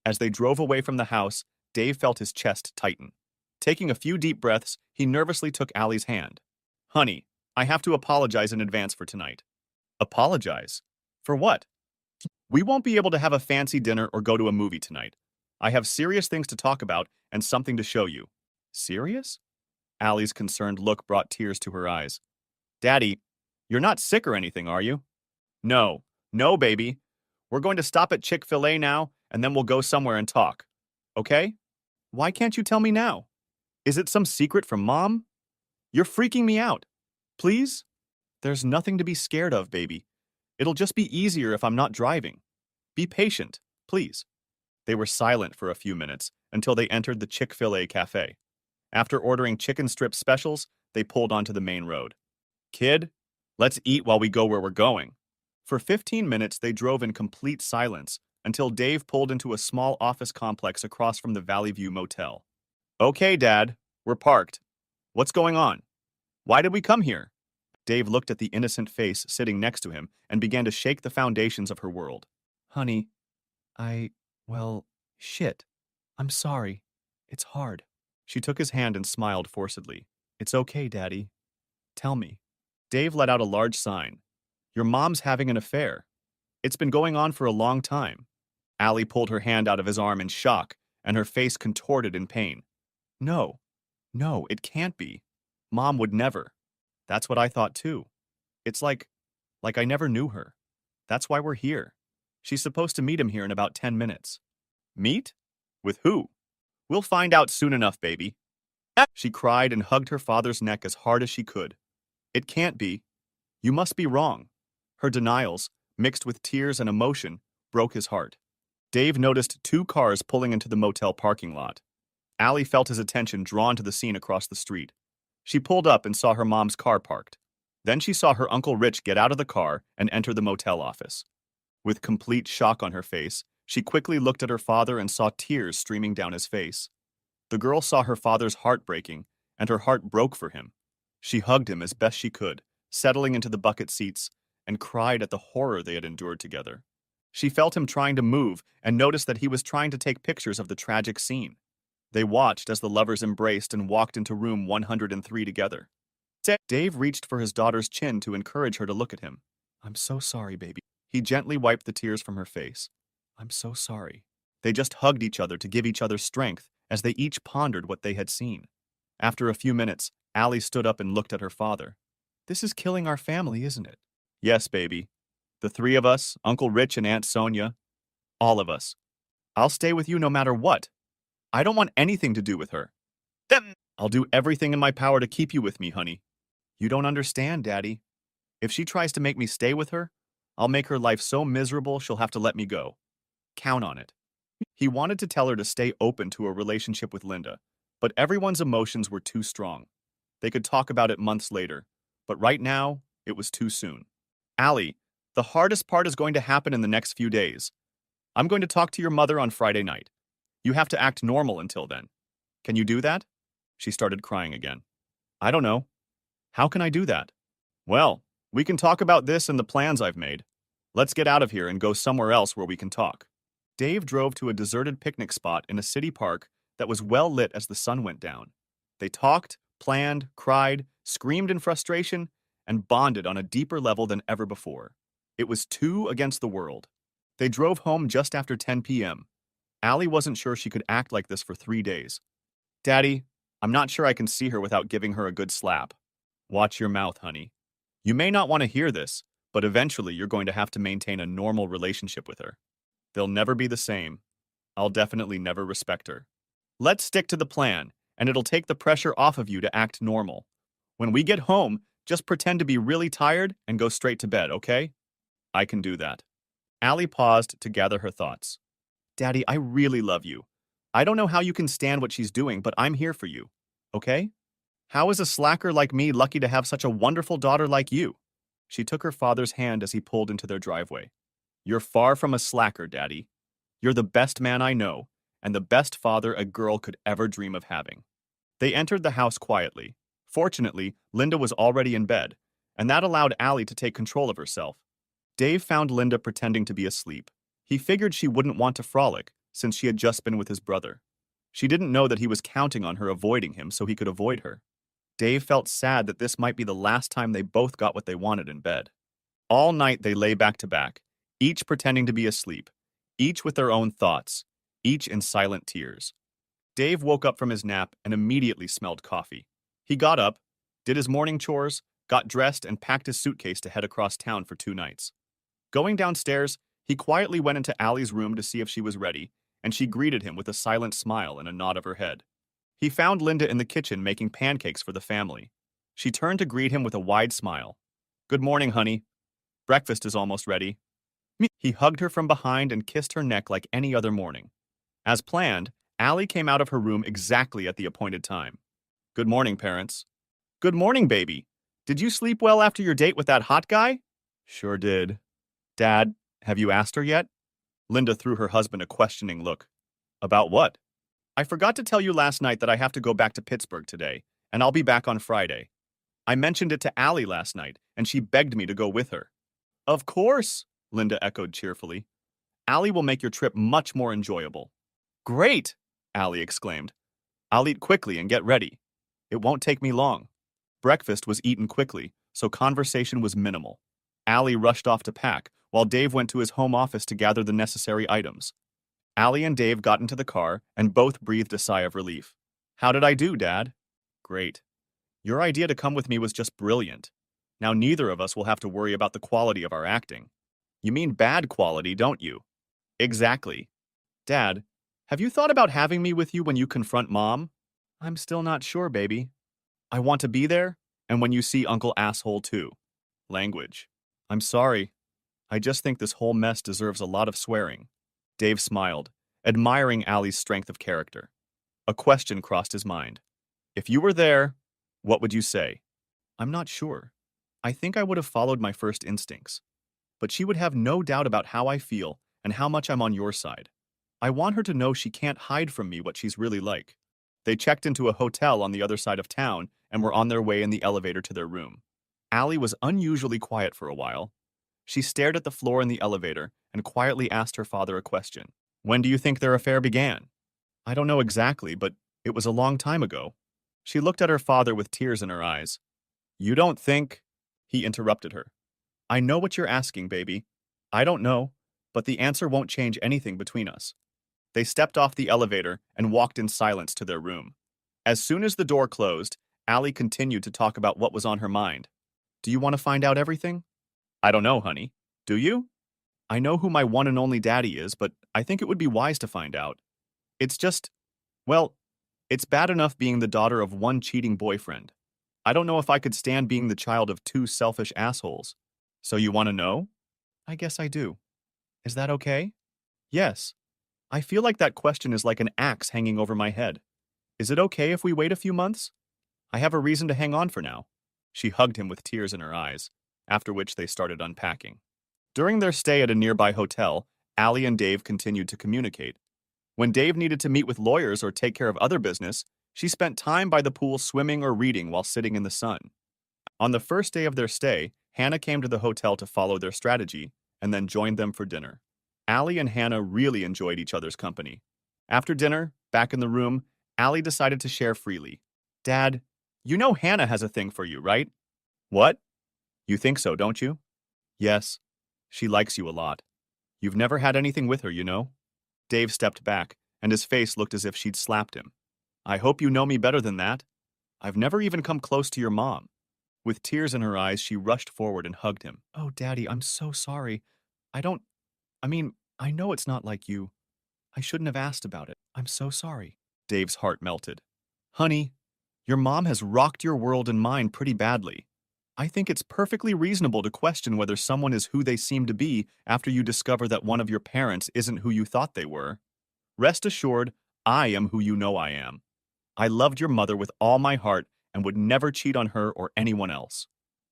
As they drove away from the house, Dave felt his chest tighten. Taking a few deep breaths, he nervously took Allie's hand. Honey, I have to apologize in advance for tonight. Apologize? For what? We won't be able to have a fancy dinner or go to a movie tonight. I have serious things to talk about and something to show you. Serious? Allie's concerned look brought tears to her eyes. Daddy, you're not sick or anything, are you? No, no, baby. We're going to stop at Chick-fil-A now, and then we'll go somewhere and talk. Okay? Why can't you tell me now? Is it some secret from Mom? You're freaking me out. Please? There's nothing to be scared of, baby. It'll just be easier if I'm not driving. Be patient, please. They were silent for a few minutes until they entered the Chick-fil-A cafe. After ordering chicken strip specials, they pulled onto the main road. Kid, let's eat while we go where we're going. For 15 minutes, they drove in complete silence until Dave pulled into a small office complex across from the Valley View Motel. Okay, Dad, we're parked. What's going on? Why did we come here? Dave looked at the innocent face sitting next to him and began to shake the foundations of her world. Honey, well, shit. I'm sorry. It's hard. She took his hand and smiled forcedly. It's okay, Daddy. Tell me. Dave let out a large sign. Your mom's having an affair. It's been going on for a long time. Allie pulled her hand out of his arm in shock, and her face contorted in pain. No, it can't be. Mom would never. That's what I thought too. It's like I never knew her. That's why we're here. She's supposed to meet him here in about 10 minutes. Meet? With who? We'll find out soon enough, baby. She cried and hugged her father's neck as hard as she could. It can't be. You must be wrong. Her denials, mixed with tears and emotion, broke his heart. Dave noticed 2 cars pulling into the motel parking lot. Allie felt his attention drawn to the scene across the street. She pulled up and saw her mom's car parked. Then she saw her Uncle Rich get out of the car and enter the motel office. With complete shock on her face, she quickly looked at her father and saw tears streaming down his face. The girl saw her father's heart breaking, and her heart broke for him. She hugged him as best she could, settling into the bucket seats, and cried at the horror they had endured together. She felt him trying to move and noticed that he was trying to take pictures of the tragic scene. They watched as the lovers embraced and walked into room 103 together. Dave reached for his daughter's chin to encourage her to look at him. I'm so sorry, baby. He gently wiped the tears from her face. I'm so sorry. They just hugged each other to give each other strength as they each pondered what they had seen. After a few minutes, Allie stood up and looked at her father. This is killing our family, isn't it? Yes, baby. The 3 of us, Uncle Rich and Aunt Sonia, all of us. I'll stay with you no matter what. I don't want anything to do with her. Then I'll do everything in my power to keep you with me, honey. You don't understand, Daddy. If she tries to make me stay with her, I'll make her life so miserable she'll have to let me go. Count on it. He wanted to tell her to stay open to a relationship with Linda, but everyone's emotions were too strong. They could talk about it months later, but right now, it was too soon. Allie, the hardest part is going to happen in the next few days. I'm going to talk to your mother on Friday night. You have to act normal until then. Can you do that? She started crying again. I don't know. How can I do that? Well, we can talk about this and the plans I've made. Let's get out of here and go somewhere else where we can talk. Dave drove to a deserted picnic spot in a city park that was well lit as the sun went down. They talked, planned, cried, screamed in frustration, and bonded on a deeper level than ever before. It was 2 against the world. They drove home just after 10 p.m. Allie wasn't sure she could act like this for 3 days. Daddy, I'm not sure I can see her without giving her a good slap. Watch your mouth, honey. You may not want to hear this, but eventually you're going to have to maintain a normal relationship with her. They'll never be the same. I'll definitely never respect her. Let's stick to the plan, and it'll take the pressure off of you to act normal. When we get home, just pretend to be really tired and go straight to bed, okay? I can do that. Allie paused to gather her thoughts. Daddy, I really love you. I don't know how you can stand what she's doing, but I'm here for you, okay? How is a slacker like me lucky to have such a wonderful daughter like you? She took her father's hand as he pulled into their driveway. You're far from a slacker, Daddy. You're the best man I know, and the best father a girl could ever dream of having. They entered the house quietly. Fortunately, Linda was already in bed, and that allowed Allie to take control of herself. Dave found Linda pretending to be asleep. He figured she wouldn't want to frolic, since she had just been with his brother. She didn't know that he was counting on her avoiding him so he could avoid her. Dave felt sad that this might be the last time they both got what they wanted in bed. All night they lay back to back, each pretending to be asleep, each with their own thoughts, each in silent tears. Dave woke up from his nap and immediately smelled coffee. He got up, did his morning chores, got dressed, and packed his suitcase to head across town for 2 nights. Going downstairs, he quietly went into Allie's room to see if she was ready, and she greeted him with a silent smile and a nod of her head. He found Linda in the kitchen making pancakes for the family. She turned to greet him with a wide smile. "Good morning, honey. Breakfast is almost ready." He hugged her from behind and kissed her neck like any other morning. As planned, Allie came out of her room exactly at the appointed time. "Good morning, parents." "Good morning, baby. Did you sleep well after your date with that hot guy?" "Sure did." "Dad, have you asked her yet?" Linda threw her husband a questioning look. "About what?" "I forgot to tell you last night that I have to go back to Pittsburgh today, and I'll be back on Friday. I mentioned it to Allie last night, and she begged me to go with her." "Of course," Linda echoed cheerfully. "Allie will make your trip much more enjoyable." "Great!" Allie exclaimed. "I'll eat quickly and get ready. It won't take me long." Breakfast was eaten quickly, so conversation was minimal. Allie rushed off to pack, while Dave went to his home office to gather the necessary items. Allie and Dave got into the car, and both breathed a sigh of relief. "How did I do, Dad?" "Great. Your idea to come with me was just brilliant. Now neither of us will have to worry about the quality of our acting." "You mean bad quality, don't you?" "Exactly. Dad, have you thought about having me with you when you confront Mom?" "I'm still not sure, baby." "I want to be there, and when you see Uncle Asshole too." Language. "I'm sorry. I just think this whole mess deserves a lot of swearing." Dave smiled, admiring Allie's strength of character. A question crossed his mind. "If you were there, what would you say?" "I'm not sure. I think I would have followed my first instincts. But she would have no doubt about how I feel and how much I'm on your side. I want her to know she can't hide from me what she's really like." They checked into a hotel on the other side of town and were on their way in the elevator to their room. Allie was unusually quiet for a while. She stared at the floor in the elevator and quietly asked her father a question. "When do you think their affair began?" "I don't know exactly, but it was a long time ago." She looked at her father with tears in her eyes. "You don't think—" He interrupted her. "I know what you're asking, baby. I don't know, but the answer won't change anything between us." They stepped off the elevator and walked in silence to their room. As soon as the door closed, Allie continued to talk about what was on her mind. "Do you want to find out everything?" "I don't know, honey. Do you?" "I know who my one and only daddy is, but I think it would be wise to find out. It's just, well, it's bad enough being the daughter of one cheating boyfriend. I don't know if I could stand being the child of two selfish assholes." "So you want to know?" "I guess I do. Is that okay?" "Yes. I feel like that question is like an axe hanging over my head. Is it okay if we wait a few months? I have a reason to hang on for now." She hugged him with tears in her eyes, after which they started unpacking. During their stay at a nearby hotel, Allie and Dave continued to communicate. When Dave needed to meet with lawyers or take care of other business, she spent time by the pool swimming or reading while sitting in the sun. On the first day of their stay, Hannah came to the hotel to follow their strategy and then joined them for dinner. Allie and Hannah really enjoyed each other's company. After dinner, back in the room, Allie decided to share freely. "Dad, you know Hannah has a thing for you, right?" "What? You think so, don't you?" "Yes. She likes you a lot. You've never had anything with her, you know?" Dave stepped back, and his face looked as if she'd slapped him. "I hope you know me better than that. I've never even come close to your mom." With tears in her eyes, she rushed forward and hugged him. "Oh, Daddy, I'm so sorry. I don't, I mean, I know it's not like you. I shouldn't have asked about it. I'm so sorry." Dave's heart melted. "Honey, your mom has rocked your world and mine pretty badly. I think it's perfectly reasonable to question whether someone is who they seem to be after you discover that one of your parents isn't who you thought they were. Rest assured, I am who you know I am. I loved your mother with all my heart and would never cheat on her or anyone else."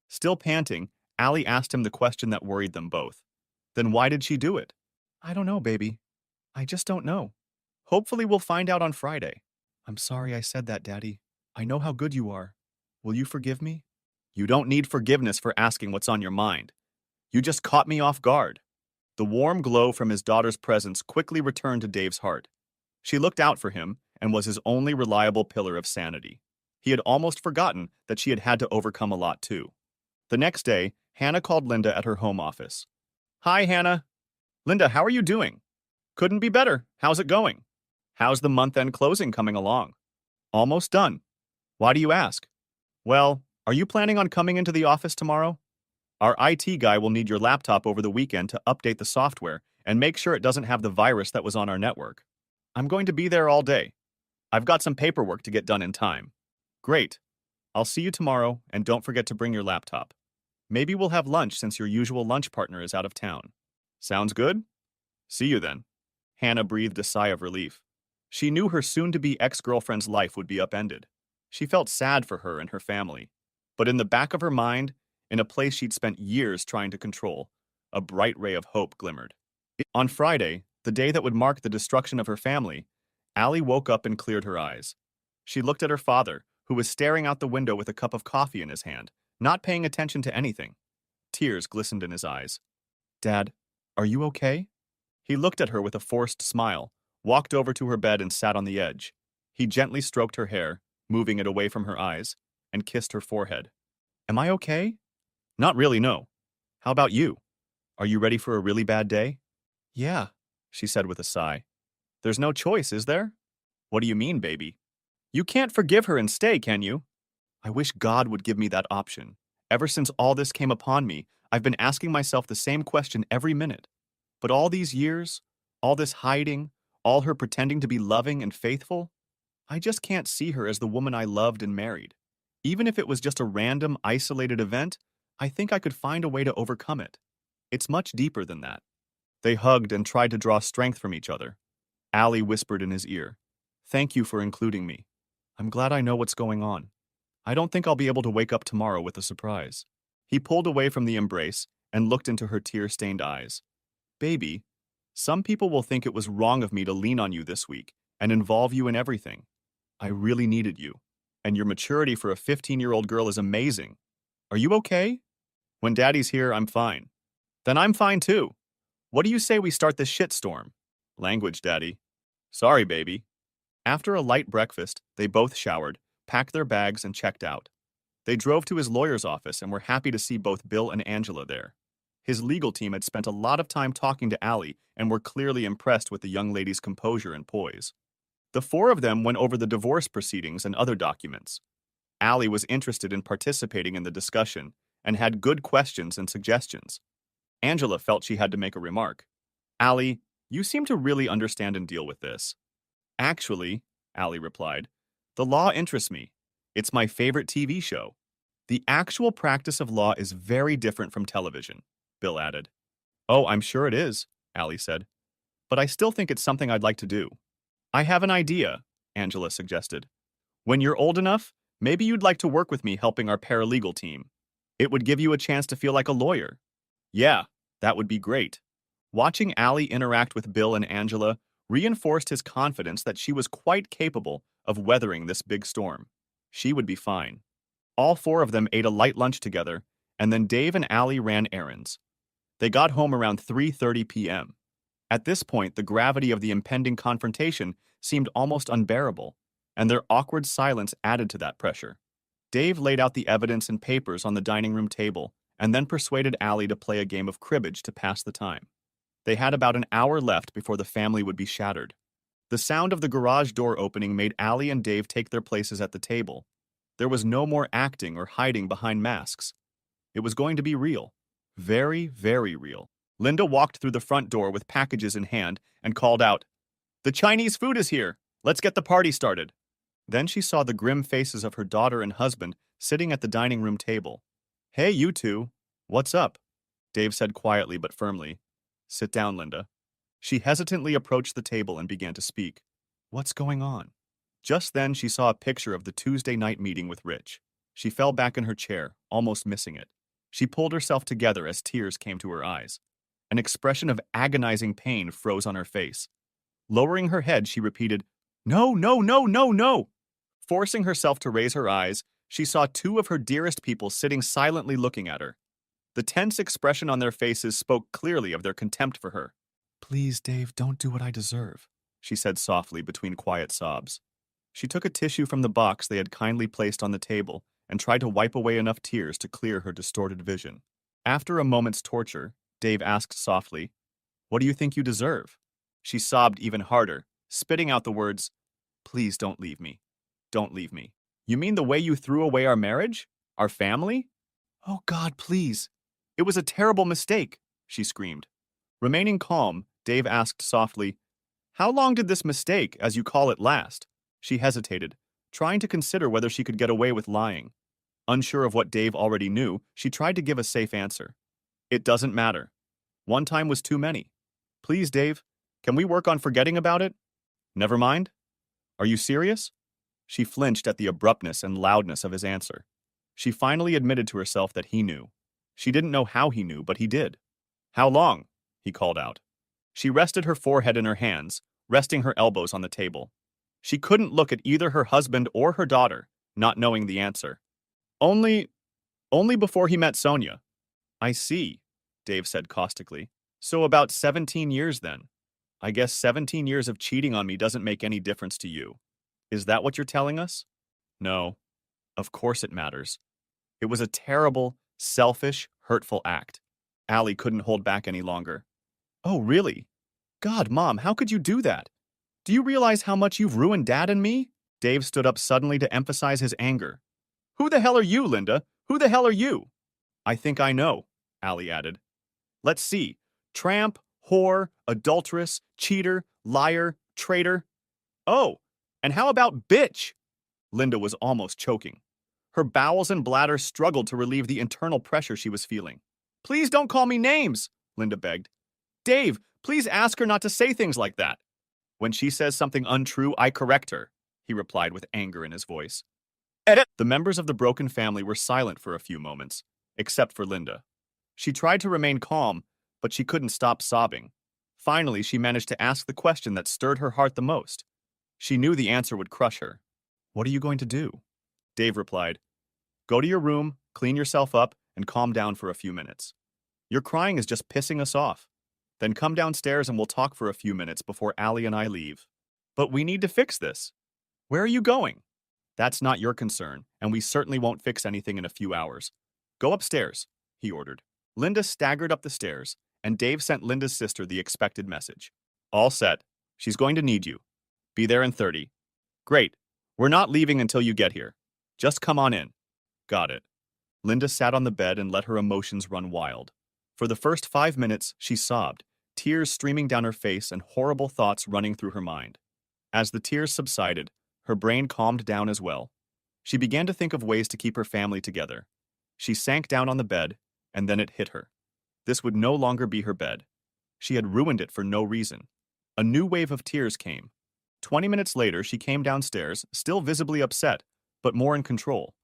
Still panting, Allie asked him the question that worried them both. "Then why did she do it?" "I don't know, baby. I just don't know. Hopefully we'll find out on Friday." "I'm sorry I said that, Daddy. I know how good you are. Will you forgive me?" "You don't need forgiveness for asking what's on your mind. You just caught me off guard." The warm glow from his daughter's presence quickly returned to Dave's heart. She looked out for him and was his only reliable pillar of sanity. He had almost forgotten that she had had to overcome a lot too. The next day, Hannah called Linda at her home office. "Hi, Hannah." "Linda, how are you doing?" "Couldn't be better. How's it going?" How's the month-end closing coming along? Almost done. Why do you ask? Well, are you planning on coming into the office tomorrow? Our IT guy will need your laptop over the weekend to update the software and make sure it doesn't have the virus that was on our network. I'm going to be there all day. I've got some paperwork to get done in time. Great. I'll see you tomorrow, and don't forget to bring your laptop. Maybe we'll have lunch since your usual lunch partner is out of town. Sounds good? See you then. Hannah breathed a sigh of relief. She knew her soon-to-be ex-girlfriend's life would be upended. She felt sad for her and her family. But in the back of her mind, in a place she'd spent years trying to control, a bright ray of hope glimmered. On Friday, the day that would mark the destruction of her family, Allie woke up and cleared her eyes. She looked at her father, who was staring out the window with a cup of coffee in his hand, not paying attention to anything. Tears glistened in his eyes. Dad, are you okay? He looked at her with a forced smile, walked over to her bed and sat on the edge. He gently stroked her hair, moving it away from her eyes, and kissed her forehead. Am I okay? Not really, no. How about you? Are you ready for a really bad day? Yeah, she said with a sigh. There's no choice, is there? What do you mean, baby? You can't forgive her and stay, can you? I wish God would give me that option. Ever since all this came upon me, I've been asking myself the same question every minute. But all these years, all this hiding, all her pretending to be loving and faithful, I just can't see her as the woman I loved and married. Even if it was just a random, isolated event, I think I could find a way to overcome it. It's much deeper than that. They hugged and tried to draw strength from each other. Allie whispered in his ear, Thank you for including me. I'm glad I know what's going on. I don't think I'll be able to wake up tomorrow with a surprise. He pulled away from the embrace and looked into her tear-stained eyes. Baby, some people will think it was wrong of me to lean on you this week and involve you in everything. I really needed you, and your maturity for a 15-year-old girl is amazing. Are you okay? When Daddy's here, I'm fine. Then I'm fine too. What do you say we start this shitstorm? Language, Daddy. Sorry, baby. After a light breakfast, they both showered, packed their bags, and checked out. They drove to his lawyer's office and were happy to see both Bill and Angela there. His legal team had spent a lot of time talking to Allie and were clearly impressed with the young lady's composure and poise. The four of them went over the divorce proceedings and other documents. Allie was interested in participating in the discussion and had good questions and suggestions. Angela felt she had to make a remark. Allie, you seem to really understand and deal with this. Actually, Allie replied, the law interests me. It's my favorite TV show. The actual practice of law is very different from television, Bill added. Oh, I'm sure it is, Allie said. But I still think it's something I'd like to do. I have an idea, Angela suggested. When you're old enough, maybe you'd like to work with me helping our paralegal team. It would give you a chance to feel like a lawyer. Yeah, that would be great. Watching Allie interact with Bill and Angela reinforced his confidence that she was quite capable of weathering this big storm. She would be fine. All four of them ate a light lunch together, and then Dave and Allie ran errands. They got home around 3:30 p.m. At this point, the gravity of the impending confrontation seemed almost unbearable, and their awkward silence added to that pressure. Dave laid out the evidence and papers on the dining room table and then persuaded Allie to play a game of cribbage to pass the time. They had about an hour left before the family would be shattered. The sound of the garage door opening made Allie and Dave take their places at the table. There was no more acting or hiding behind masks. It was going to be real. Very, very real. Linda walked through the front door with packages in hand and called out, The Chinese food is here! Let's get the party started! Then she saw the grim faces of her daughter and husband sitting at the dining room table. Hey, you two. What's up? Dave said quietly but firmly. Sit down, Linda. She hesitantly approached the table and began to speak. What's going on? Just then she saw a picture of the Tuesday night meeting with Rich. She fell back in her chair, almost missing it. She pulled herself together as tears came to her eyes. An expression of agonizing pain froze on her face. Lowering her head, she repeated, No, no, no, no, no! Forcing herself to raise her eyes, she saw two of her dearest people sitting silently looking at her. The tense expression on their faces spoke clearly of their contempt for her. Please, Dave, don't do what I deserve, she said softly between quiet sobs. She took a tissue from the box they had kindly placed on the table and tried to wipe away enough tears to clear her distorted vision. After a moment's torture, Dave asked softly, What do you think you deserve? She sobbed even harder, spitting out the words, "Please don't leave me. Don't leave me." "You mean the way you threw away our marriage? Our family?" "Oh God, please. It was a terrible mistake," she screamed. Remaining calm, Dave asked softly, "How long did this mistake, as you call it, last?" She hesitated, trying to consider whether she could get away with lying. Unsure of what Dave already knew, she tried to give a safe answer. "It doesn't matter. One time was too many. Please, Dave, can we work on forgetting about it?" "Never mind? Are you serious?" She flinched at the abruptness and loudness of his answer. She finally admitted to herself that he knew. She didn't know how he knew, but he did. "How long?" he called out. She rested her forehead in her hands, resting her elbows on the table. She couldn't look at either her husband or her daughter, not knowing the answer. Only before he met Sonia." "I see," Dave said caustically. "So about 17 years then. I guess 17 years of cheating on me doesn't make any difference to you. Is that what you're telling us?" "No. Of course it matters. It was a terrible, selfish, hurtful act." Allie couldn't hold back any longer. "Oh, really? God, Mom, how could you do that? Do you realize how much you've ruined Dad and me?" Dave stood up suddenly to emphasize his anger. "Who the hell are you, Linda? Who the hell are you?" "I think I know," Allie added. "Let's see. Tramp, whore, adulteress, cheater, liar, traitor. Oh, and how about bitch?" Linda was almost choking. Her bowels and bladder struggled to relieve the internal pressure she was feeling. "Please don't call me names," Linda begged. "Dave, please ask her not to say things like that." "When she says something untrue, I correct her," he replied with anger in his voice. Edit. The members of the broken family were silent for a few moments, except for Linda. She tried to remain calm, but she couldn't stop sobbing. Finally, she managed to ask the question that stirred her heart the most. She knew the answer would crush her. "What are you going to do?" Dave replied, "Go to your room, clean yourself up, and calm down for a few minutes. Your crying is just pissing us off. Then come downstairs and we'll talk for a few minutes before Allie and I leave." "But we need to fix this." "Where are you going?" "That's not your concern, and we certainly won't fix anything in a few hours. Go upstairs," he ordered. Linda staggered up the stairs, and Dave sent Linda's sister the expected message. "All set. She's going to need you. Be there in 30. "Great. We're not leaving until you get here. Just come on in." "Got it." Linda sat on the bed and let her emotions run wild. For the first 5 minutes, she sobbed, tears streaming down her face and horrible thoughts running through her mind. As the tears subsided, her brain calmed down as well. She began to think of ways to keep her family together. She sank down on the bed, and then it hit her. This would no longer be her bed. She had ruined it for no reason. A new wave of tears came. 20 minutes later, she came downstairs, still visibly upset, but more in control.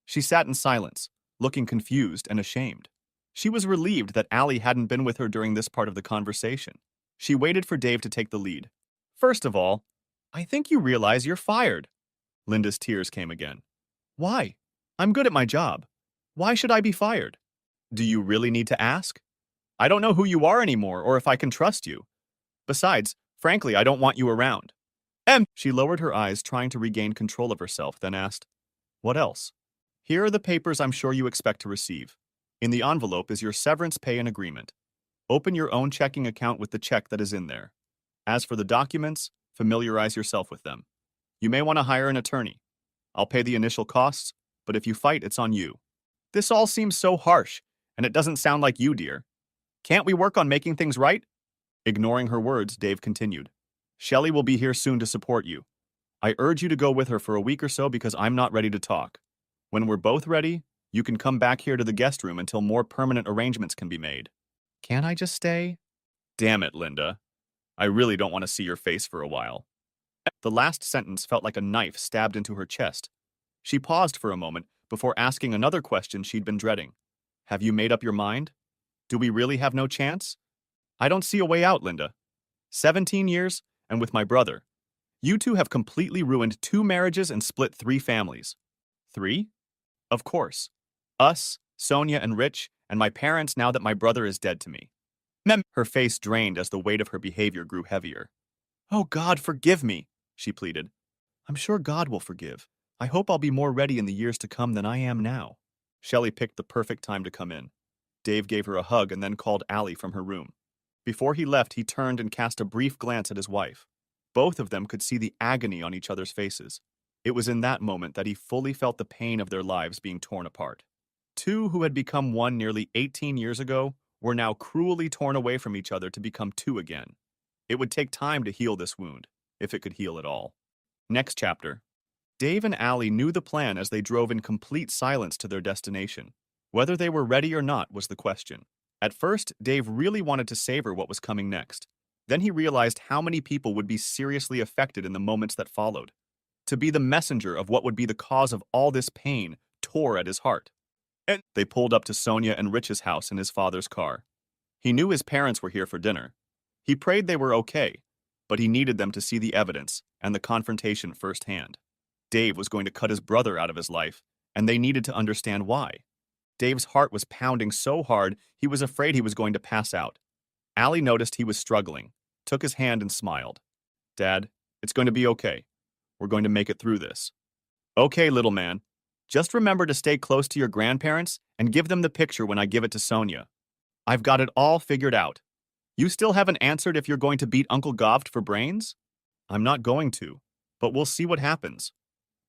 She sat in silence, looking confused and ashamed. She was relieved that Allie hadn't been with her during this part of the conversation. She waited for Dave to take the lead. "First of all, I think you realize you're fired." Linda's tears came again. "Why? I'm good at my job. Why should I be fired?" "Do you really need to ask? I don't know who you are anymore or if I can trust you. Besides, frankly, I don't want you around." She lowered her eyes, trying to regain control of herself, then asked, "What else?" "Here are the papers I'm sure you expect to receive. In the envelope is your severance pay and agreement. Open your own checking account with the check that is in there. As for the documents, familiarize yourself with them. You may want to hire an attorney. I'll pay the initial costs, but if you fight, it's on you." "This all seems so harsh, and it doesn't sound like you, dear. Can't we work on making things right?" Ignoring her words, Dave continued. "Shelley will be here soon to support you. I urge you to go with her for a week or so because I'm not ready to talk. When we're both ready, you can come back here to the guest room until more permanent arrangements can be made." "Can't I just stay?" "Damn it, Linda. I really don't want to see your face for a while." The last sentence felt like a knife stabbed into her chest. She paused for a moment before asking another question she'd been dreading. "Have you made up your mind? Do we really have no chance?" "I don't see a way out, Linda. 17 years, and with my brother. You two have completely ruined 2 marriages and split 3 families." "3? Of course. Us, Sonia and Rich, and my parents now that my brother is dead to me." Her face drained as the weight of her behavior grew heavier. "Oh God, forgive me," she pleaded. "I'm sure God will forgive. I hope I'll be more ready in the years to come than I am now." Shelley picked the perfect time to come in. Dave gave her a hug and then called Allie from her room. Before he left, he turned and cast a brief glance at his wife. Both of them could see the agony on each other's faces. It was in that moment that he fully felt the pain of their lives being torn apart. Two who had become one nearly 18 years ago were now cruelly torn away from each other to become two again. It would take time to heal this wound, if it could heal at all. Next chapter. Dave and Allie knew the plan as they drove in complete silence to their destination. Whether they were ready or not was the question. At first, Dave really wanted to savor what was coming next. Then he realized how many people would be seriously affected in the moments that followed. To be the messenger of what would be the cause of all this pain tore at his heart. And they pulled up to Sonia and Rich's house in his father's car. He knew his parents were here for dinner. He prayed they were okay, but he needed them to see the evidence and the confrontation firsthand. Dave was going to cut his brother out of his life, and they needed to understand why. Dave's heart was pounding so hard he was afraid he was going to pass out. Allie noticed he was struggling, took his hand and smiled. "Dad, it's going to be okay. We're going to make it through this." "Okay, little man. Just remember to stay close to your grandparents and give them the picture when I give it to Sonia. I've got it all figured out. You still haven't answered if you're going to beat Uncle Govt for brains?" "I'm not going to, but we'll see what happens.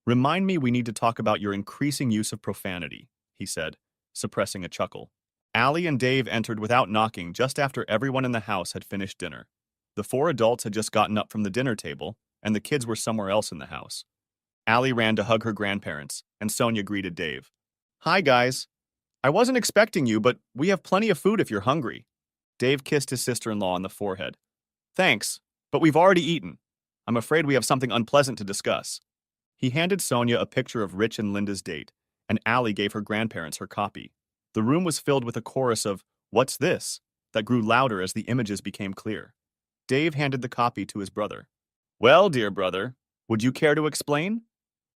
Remind me we need to talk about your increasing use of profanity," he said, suppressing a chuckle. Allie and Dave entered without knocking just after everyone in the house had finished dinner. The four adults had just gotten up from the dinner table, and the kids were somewhere else in the house. Allie ran to hug her grandparents, and Sonia greeted Dave. "Hi, guys. I wasn't expecting you, but we have plenty of food if you're hungry." Dave kissed his sister-in-law on the forehead. "Thanks, but we've already eaten. I'm afraid we have something unpleasant to discuss." He handed Sonia a picture of Rich and Linda's date, and Allie gave her grandparents her copy. The room was filled with a chorus of, "What's this?" that grew louder as the images became clear. Dave handed the copy to his brother. "Well, dear brother, would you care to explain?"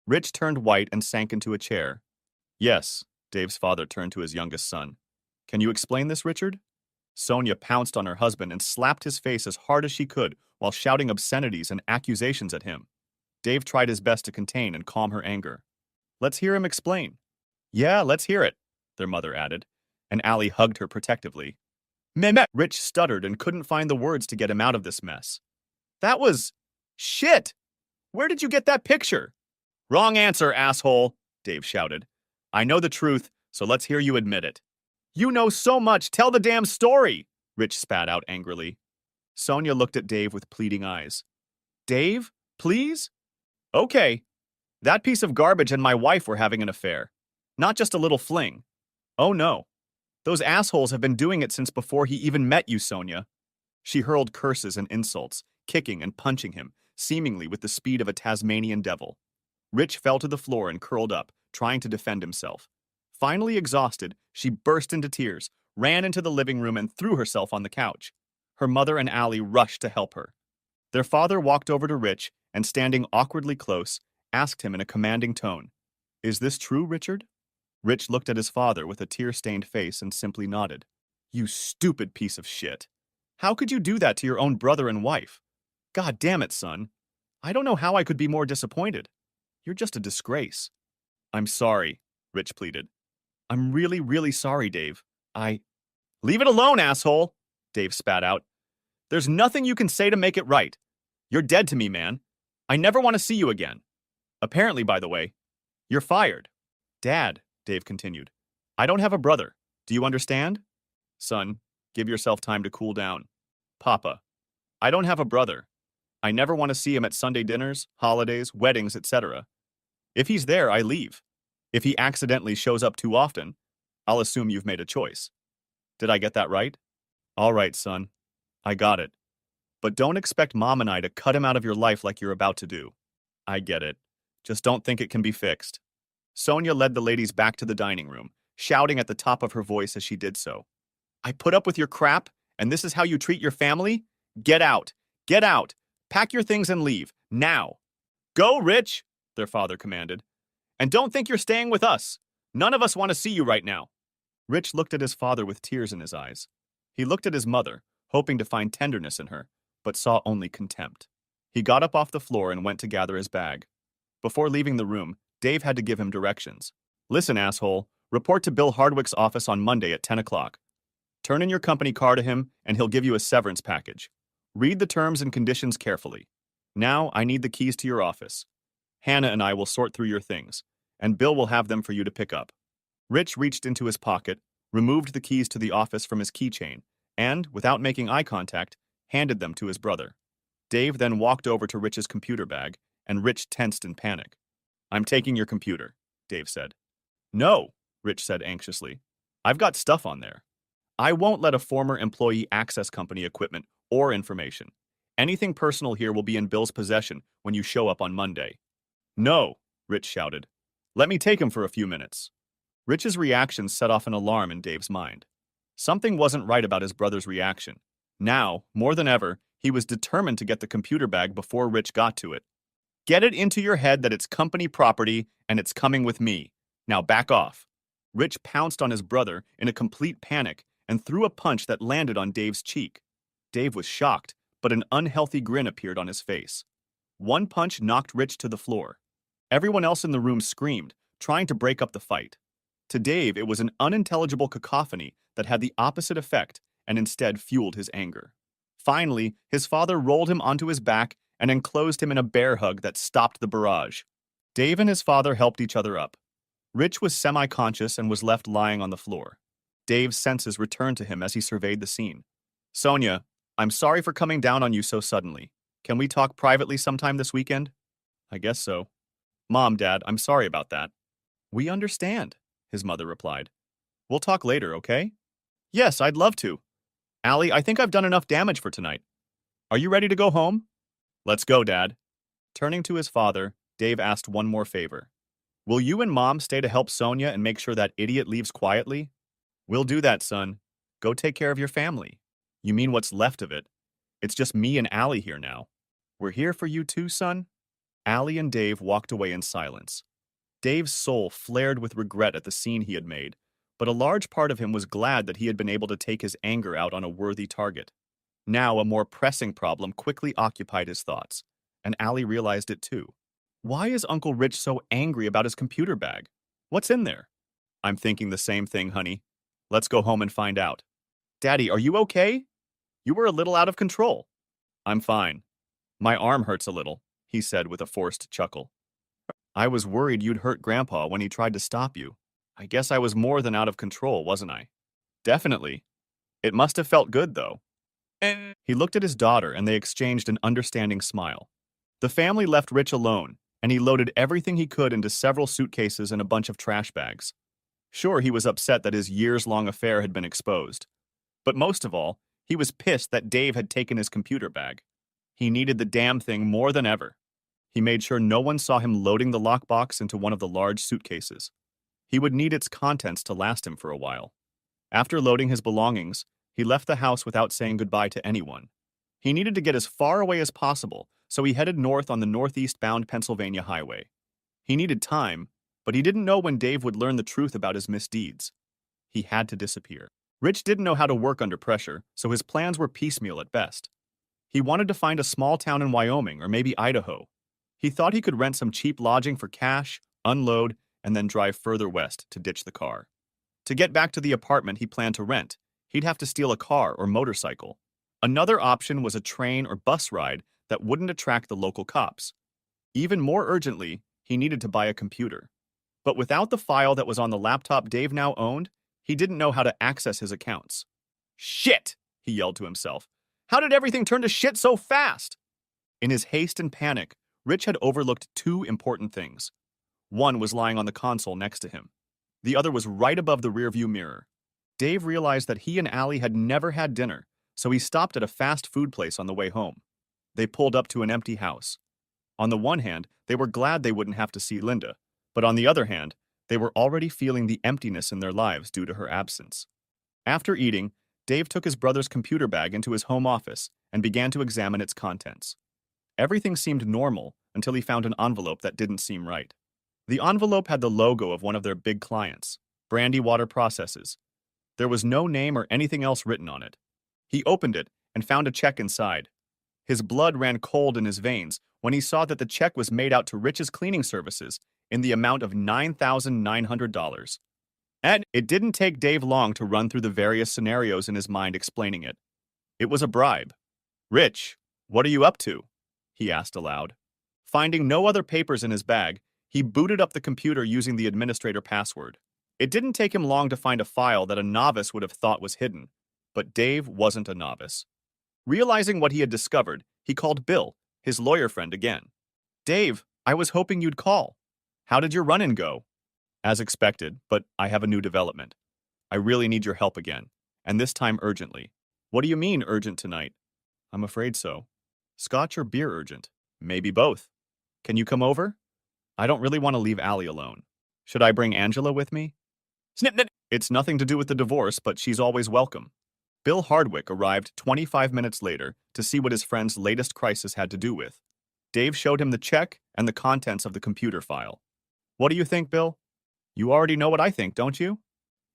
Rich turned white and sank into a chair. "Yes," Dave's father turned to his youngest son. "Can you explain this, Richard?" Sonia pounced on her husband and slapped his face as hard as she could while shouting obscenities and accusations at him. Dave tried his best to contain and calm her anger. "Let's hear him explain." "Yeah, let's hear it," their mother added, and Allie hugged her protectively. "Meh." Rich stuttered and couldn't find the words to get him out of this mess. "That was... shit! Where did you get that picture?" "Wrong answer, asshole," Dave shouted. "I know the truth, so let's hear you admit it." "You know so much, tell the damn story," Rich spat out angrily. Sonia looked at Dave with pleading eyes. "Dave, please?" "Okay. That piece of garbage and my wife were having an affair. Not just a little fling. Oh no. Those assholes have been doing it since before he even met you, Sonia." She hurled curses and insults, kicking and punching him, seemingly with the speed of a Tasmanian devil. Rich fell to the floor and curled up, trying to defend himself. Finally exhausted, she burst into tears, ran into the living room and threw herself on the couch. Her mother and Allie rushed to help her. Their father walked over to Rich and, standing awkwardly close, asked him in a commanding tone, "Is this true, Richard?" Rich looked at his father with a tear-stained face and simply nodded. "You stupid piece of shit. How could you do that to your own brother and wife? God damn it, son. I don't know how I could be more disappointed. You're just a disgrace." "I'm sorry," Rich pleaded. "I'm really, really sorry, Dave. Leave it alone, asshole," Dave spat out. "There's nothing you can say to make it right. You're dead to me, man. I never want to see you again. Apparently, by the way, you're fired." "Dad," Dave continued, "I don't have a brother. Do you understand?" "Son, give yourself time to cool down." "Papa, I don't have a brother. I never want to see him at Sunday dinners, holidays, weddings, etc. If he's there, I leave. If he accidentally shows up too often, I'll assume you've made a choice. Did I get that right?" "All right, son. I got it. But don't expect Mom and I to cut him out of your life like you're about to do." "I get it. Just don't think it can be fixed." Sonia led the ladies back to the dining room, shouting at the top of her voice as she did so. "I put up with your crap, and this is how you treat your family? Get out! Get out! Pack your things and leave, now!" "Go, Rich!" their father commanded. "And don't think you're staying with us. None of us want to see you right now." Rich looked at his father with tears in his eyes. He looked at his mother, hoping to find tenderness in her, but saw only contempt. He got up off the floor and went to gather his bag. Before leaving the room, Dave had to give him directions. "Listen, asshole, report to Bill Hardwick's office on Monday at 10 o'clock. Turn in your company car to him, and he'll give you a severance package. Read the terms and conditions carefully. Now I need the keys to your office. Hannah and I will sort through your things, and Bill will have them for you to pick up. Rich reached into his pocket, removed the keys to the office from his keychain, and, without making eye contact, handed them to his brother. Dave then walked over to Rich's computer bag, and Rich tensed in panic. I'm taking your computer, Dave said. No, Rich said anxiously. I've got stuff on there. I won't let a former employee access company equipment or information. Anything personal here will be in Bill's possession when you show up on Monday. No, Rich shouted. Let me take him for a few minutes. Rich's reaction set off an alarm in Dave's mind. Something wasn't right about his brother's reaction. Now, more than ever, he was determined to get the computer bag before Rich got to it. Get it into your head that it's company property and it's coming with me. Now back off. Rich pounced on his brother in a complete panic and threw a punch that landed on Dave's cheek. Dave was shocked, but an unhealthy grin appeared on his face. One punch knocked Rich to the floor. Everyone else in the room screamed, trying to break up the fight. To Dave, it was an unintelligible cacophony that had the opposite effect and instead fueled his anger. Finally, his father rolled him onto his back and enclosed him in a bear hug that stopped the barrage. Dave and his father helped each other up. Rich was semi-conscious and was left lying on the floor. Dave's senses returned to him as he surveyed the scene. Sonia, I'm sorry for coming down on you so suddenly. Can we talk privately sometime this weekend? I guess so. Mom, Dad, I'm sorry about that. We understand, his mother replied. We'll talk later, okay? Yes, I'd love to. Allie, I think I've done enough damage for tonight. Are you ready to go home? Let's go, Dad. Turning to his father, Dave asked one more favor. Will you and Mom stay to help Sonia and make sure that idiot leaves quietly? We'll do that, son. Go take care of your family. You mean what's left of it? It's just me and Allie here now. We're here for you too, son? Allie and Dave walked away in silence. Dave's soul flared with regret at the scene he had made, but a large part of him was glad that he had been able to take his anger out on a worthy target. Now a more pressing problem quickly occupied his thoughts, and Allie realized it too. Why is Uncle Rich so angry about his computer bag? What's in there? I'm thinking the same thing, honey. Let's go home and find out. Daddy, are you okay? You were a little out of control. I'm fine. My arm hurts a little, he said with a forced chuckle. I was worried you'd hurt Grandpa when he tried to stop you. I guess I was more than out of control, wasn't I? Definitely. It must have felt good, though. He looked at his daughter and they exchanged an understanding smile. The family left Rich alone, and he loaded everything he could into several suitcases and a bunch of trash bags. Sure, he was upset that his years-long affair had been exposed. But most of all, he was pissed that Dave had taken his computer bag. He needed the damn thing more than ever. He made sure no one saw him loading the lockbox into one of the large suitcases. He would need its contents to last him for a while. After loading his belongings, he left the house without saying goodbye to anyone. He needed to get as far away as possible, so he headed north on the northeast-bound Pennsylvania highway. He needed time, but he didn't know when Dave would learn the truth about his misdeeds. He had to disappear. Rich didn't know how to work under pressure, so his plans were piecemeal at best. He wanted to find a small town in Wyoming or maybe Idaho. He thought he could rent some cheap lodging for cash, unload, and then drive further west to ditch the car. To get back to the apartment he planned to rent, he'd have to steal a car or motorcycle. Another option was a train or bus ride that wouldn't attract the local cops. Even more urgently, he needed to buy a computer. But without the file that was on the laptop Dave now owned, he didn't know how to access his accounts. Shit! He yelled to himself. How did everything turn to shit so fast? In his haste and panic, Rich had overlooked two important things. One was lying on the console next to him. The other was right above the rearview mirror. Dave realized that he and Allie had never had dinner, so he stopped at a fast food place on the way home. They pulled up to an empty house. On the one hand, they were glad they wouldn't have to see Linda, but on the other hand, they were already feeling the emptiness in their lives due to her absence. After eating, Dave took his brother's computer bag into his home office and began to examine its contents. Everything seemed normal until he found an envelope that didn't seem right. The envelope had the logo of one of their big clients, Brandy Water Processes. There was no name or anything else written on it. He opened it and found a check inside. His blood ran cold in his veins when he saw that the check was made out to Rich's cleaning services in the amount of $9,900. And it didn't take Dave long to run through the various scenarios in his mind explaining it. It was a bribe. Rich, what are you up to? he asked aloud. Finding no other papers in his bag, he booted up the computer using the administrator password. It didn't take him long to find a file that a novice would have thought was hidden, but Dave wasn't a novice. Realizing what he had discovered, he called Bill, his lawyer friend, again. Dave, I was hoping you'd call. How did your run-in go? As expected, but I have a new development. I really need your help again, and this time urgently. What do you mean, urgent tonight? I'm afraid so. Scotch or beer urgent? Maybe both. Can you come over? I don't really want to leave Allie alone. Should I bring Angela with me? Snip, snip. It's nothing to do with the divorce, but she's always welcome. Bill Hardwick arrived 25 minutes later to see what his friend's latest crisis had to do with. Dave showed him the check and the contents of the computer file. What do you think, Bill? You already know what I think, don't you?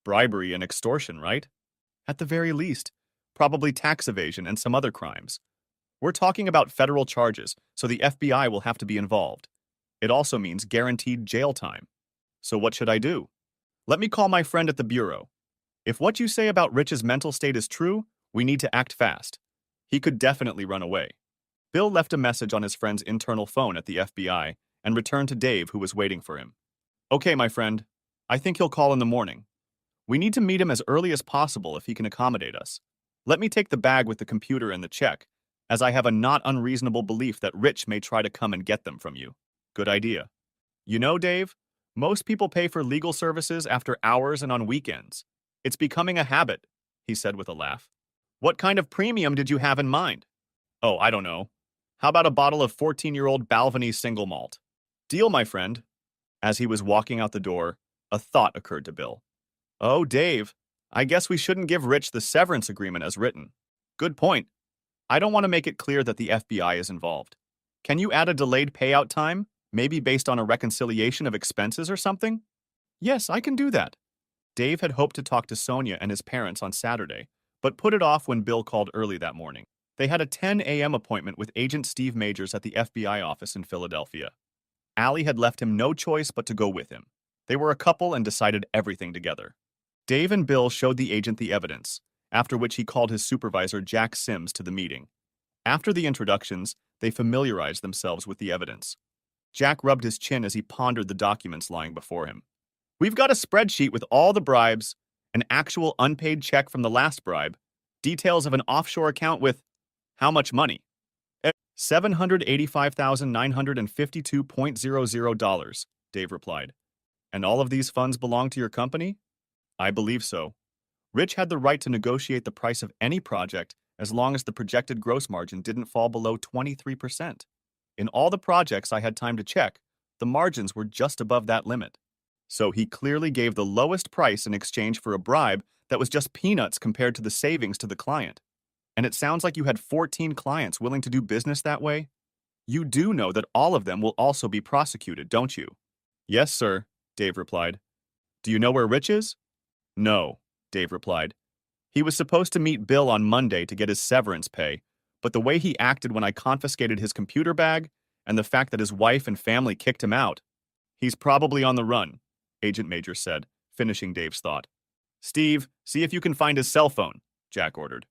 Bribery and extortion, right? At the very least. Probably tax evasion and some other crimes. We're talking about federal charges, so the FBI will have to be involved. It also means guaranteed jail time. So what should I do? Let me call my friend at the bureau. If what you say about Rich's mental state is true, we need to act fast. He could definitely run away. Bill left a message on his friend's internal phone at the FBI and returned to Dave, who was waiting for him. Okay, my friend. I think he'll call in the morning. We need to meet him as early as possible if he can accommodate us. Let me take the bag with the computer and the check, as I have a not unreasonable belief that Rich may try to come and get them from you. Good idea. You know, Dave, most people pay for legal services after hours and on weekends. It's becoming a habit, he said with a laugh. What kind of premium did you have in mind? Oh, I don't know. How about a bottle of 14-year-old Balvenie single malt? Deal, my friend. As he was walking out the door, a thought occurred to Bill. Oh, Dave, I guess we shouldn't give Rich the severance agreement as written. Good point. I don't want to make it clear that the FBI is involved. Can you add a delayed payout time, maybe based on a reconciliation of expenses or something? Yes, I can do that. Dave had hoped to talk to Sonia and his parents on Saturday, but put it off when Bill called early that morning. They had a 10 a.m. appointment with Agent Steve Majors at the FBI office in Philadelphia. Allie had left him no choice but to go with him. They were a couple and decided everything together. Dave and Bill showed the agent the evidence, after which he called his supervisor Jack Sims to the meeting. After the introductions, they familiarized themselves with the evidence. Jack rubbed his chin as he pondered the documents lying before him. We've got a spreadsheet with all the bribes, an actual unpaid check from the last bribe, details of an offshore account with how much money? $785,952.00, Dave replied. And all of these funds belong to your company? I believe so. Rich had the right to negotiate the price of any project as long as the projected gross margin didn't fall below 23%. In all the projects I had time to check, the margins were just above that limit. So he clearly gave the lowest price in exchange for a bribe that was just peanuts compared to the savings to the client. And it sounds like you had 14 clients willing to do business that way? You do know that all of them will also be prosecuted, don't you? Yes, sir, Dave replied. Do you know where Rich is? No, Dave replied. He was supposed to meet Bill on Monday to get his severance pay, but the way he acted when I confiscated his computer bag and the fact that his wife and family kicked him out. He's probably on the run, Agent Major said, finishing Dave's thought. Steve, see if you can find his cell phone, Jack ordered.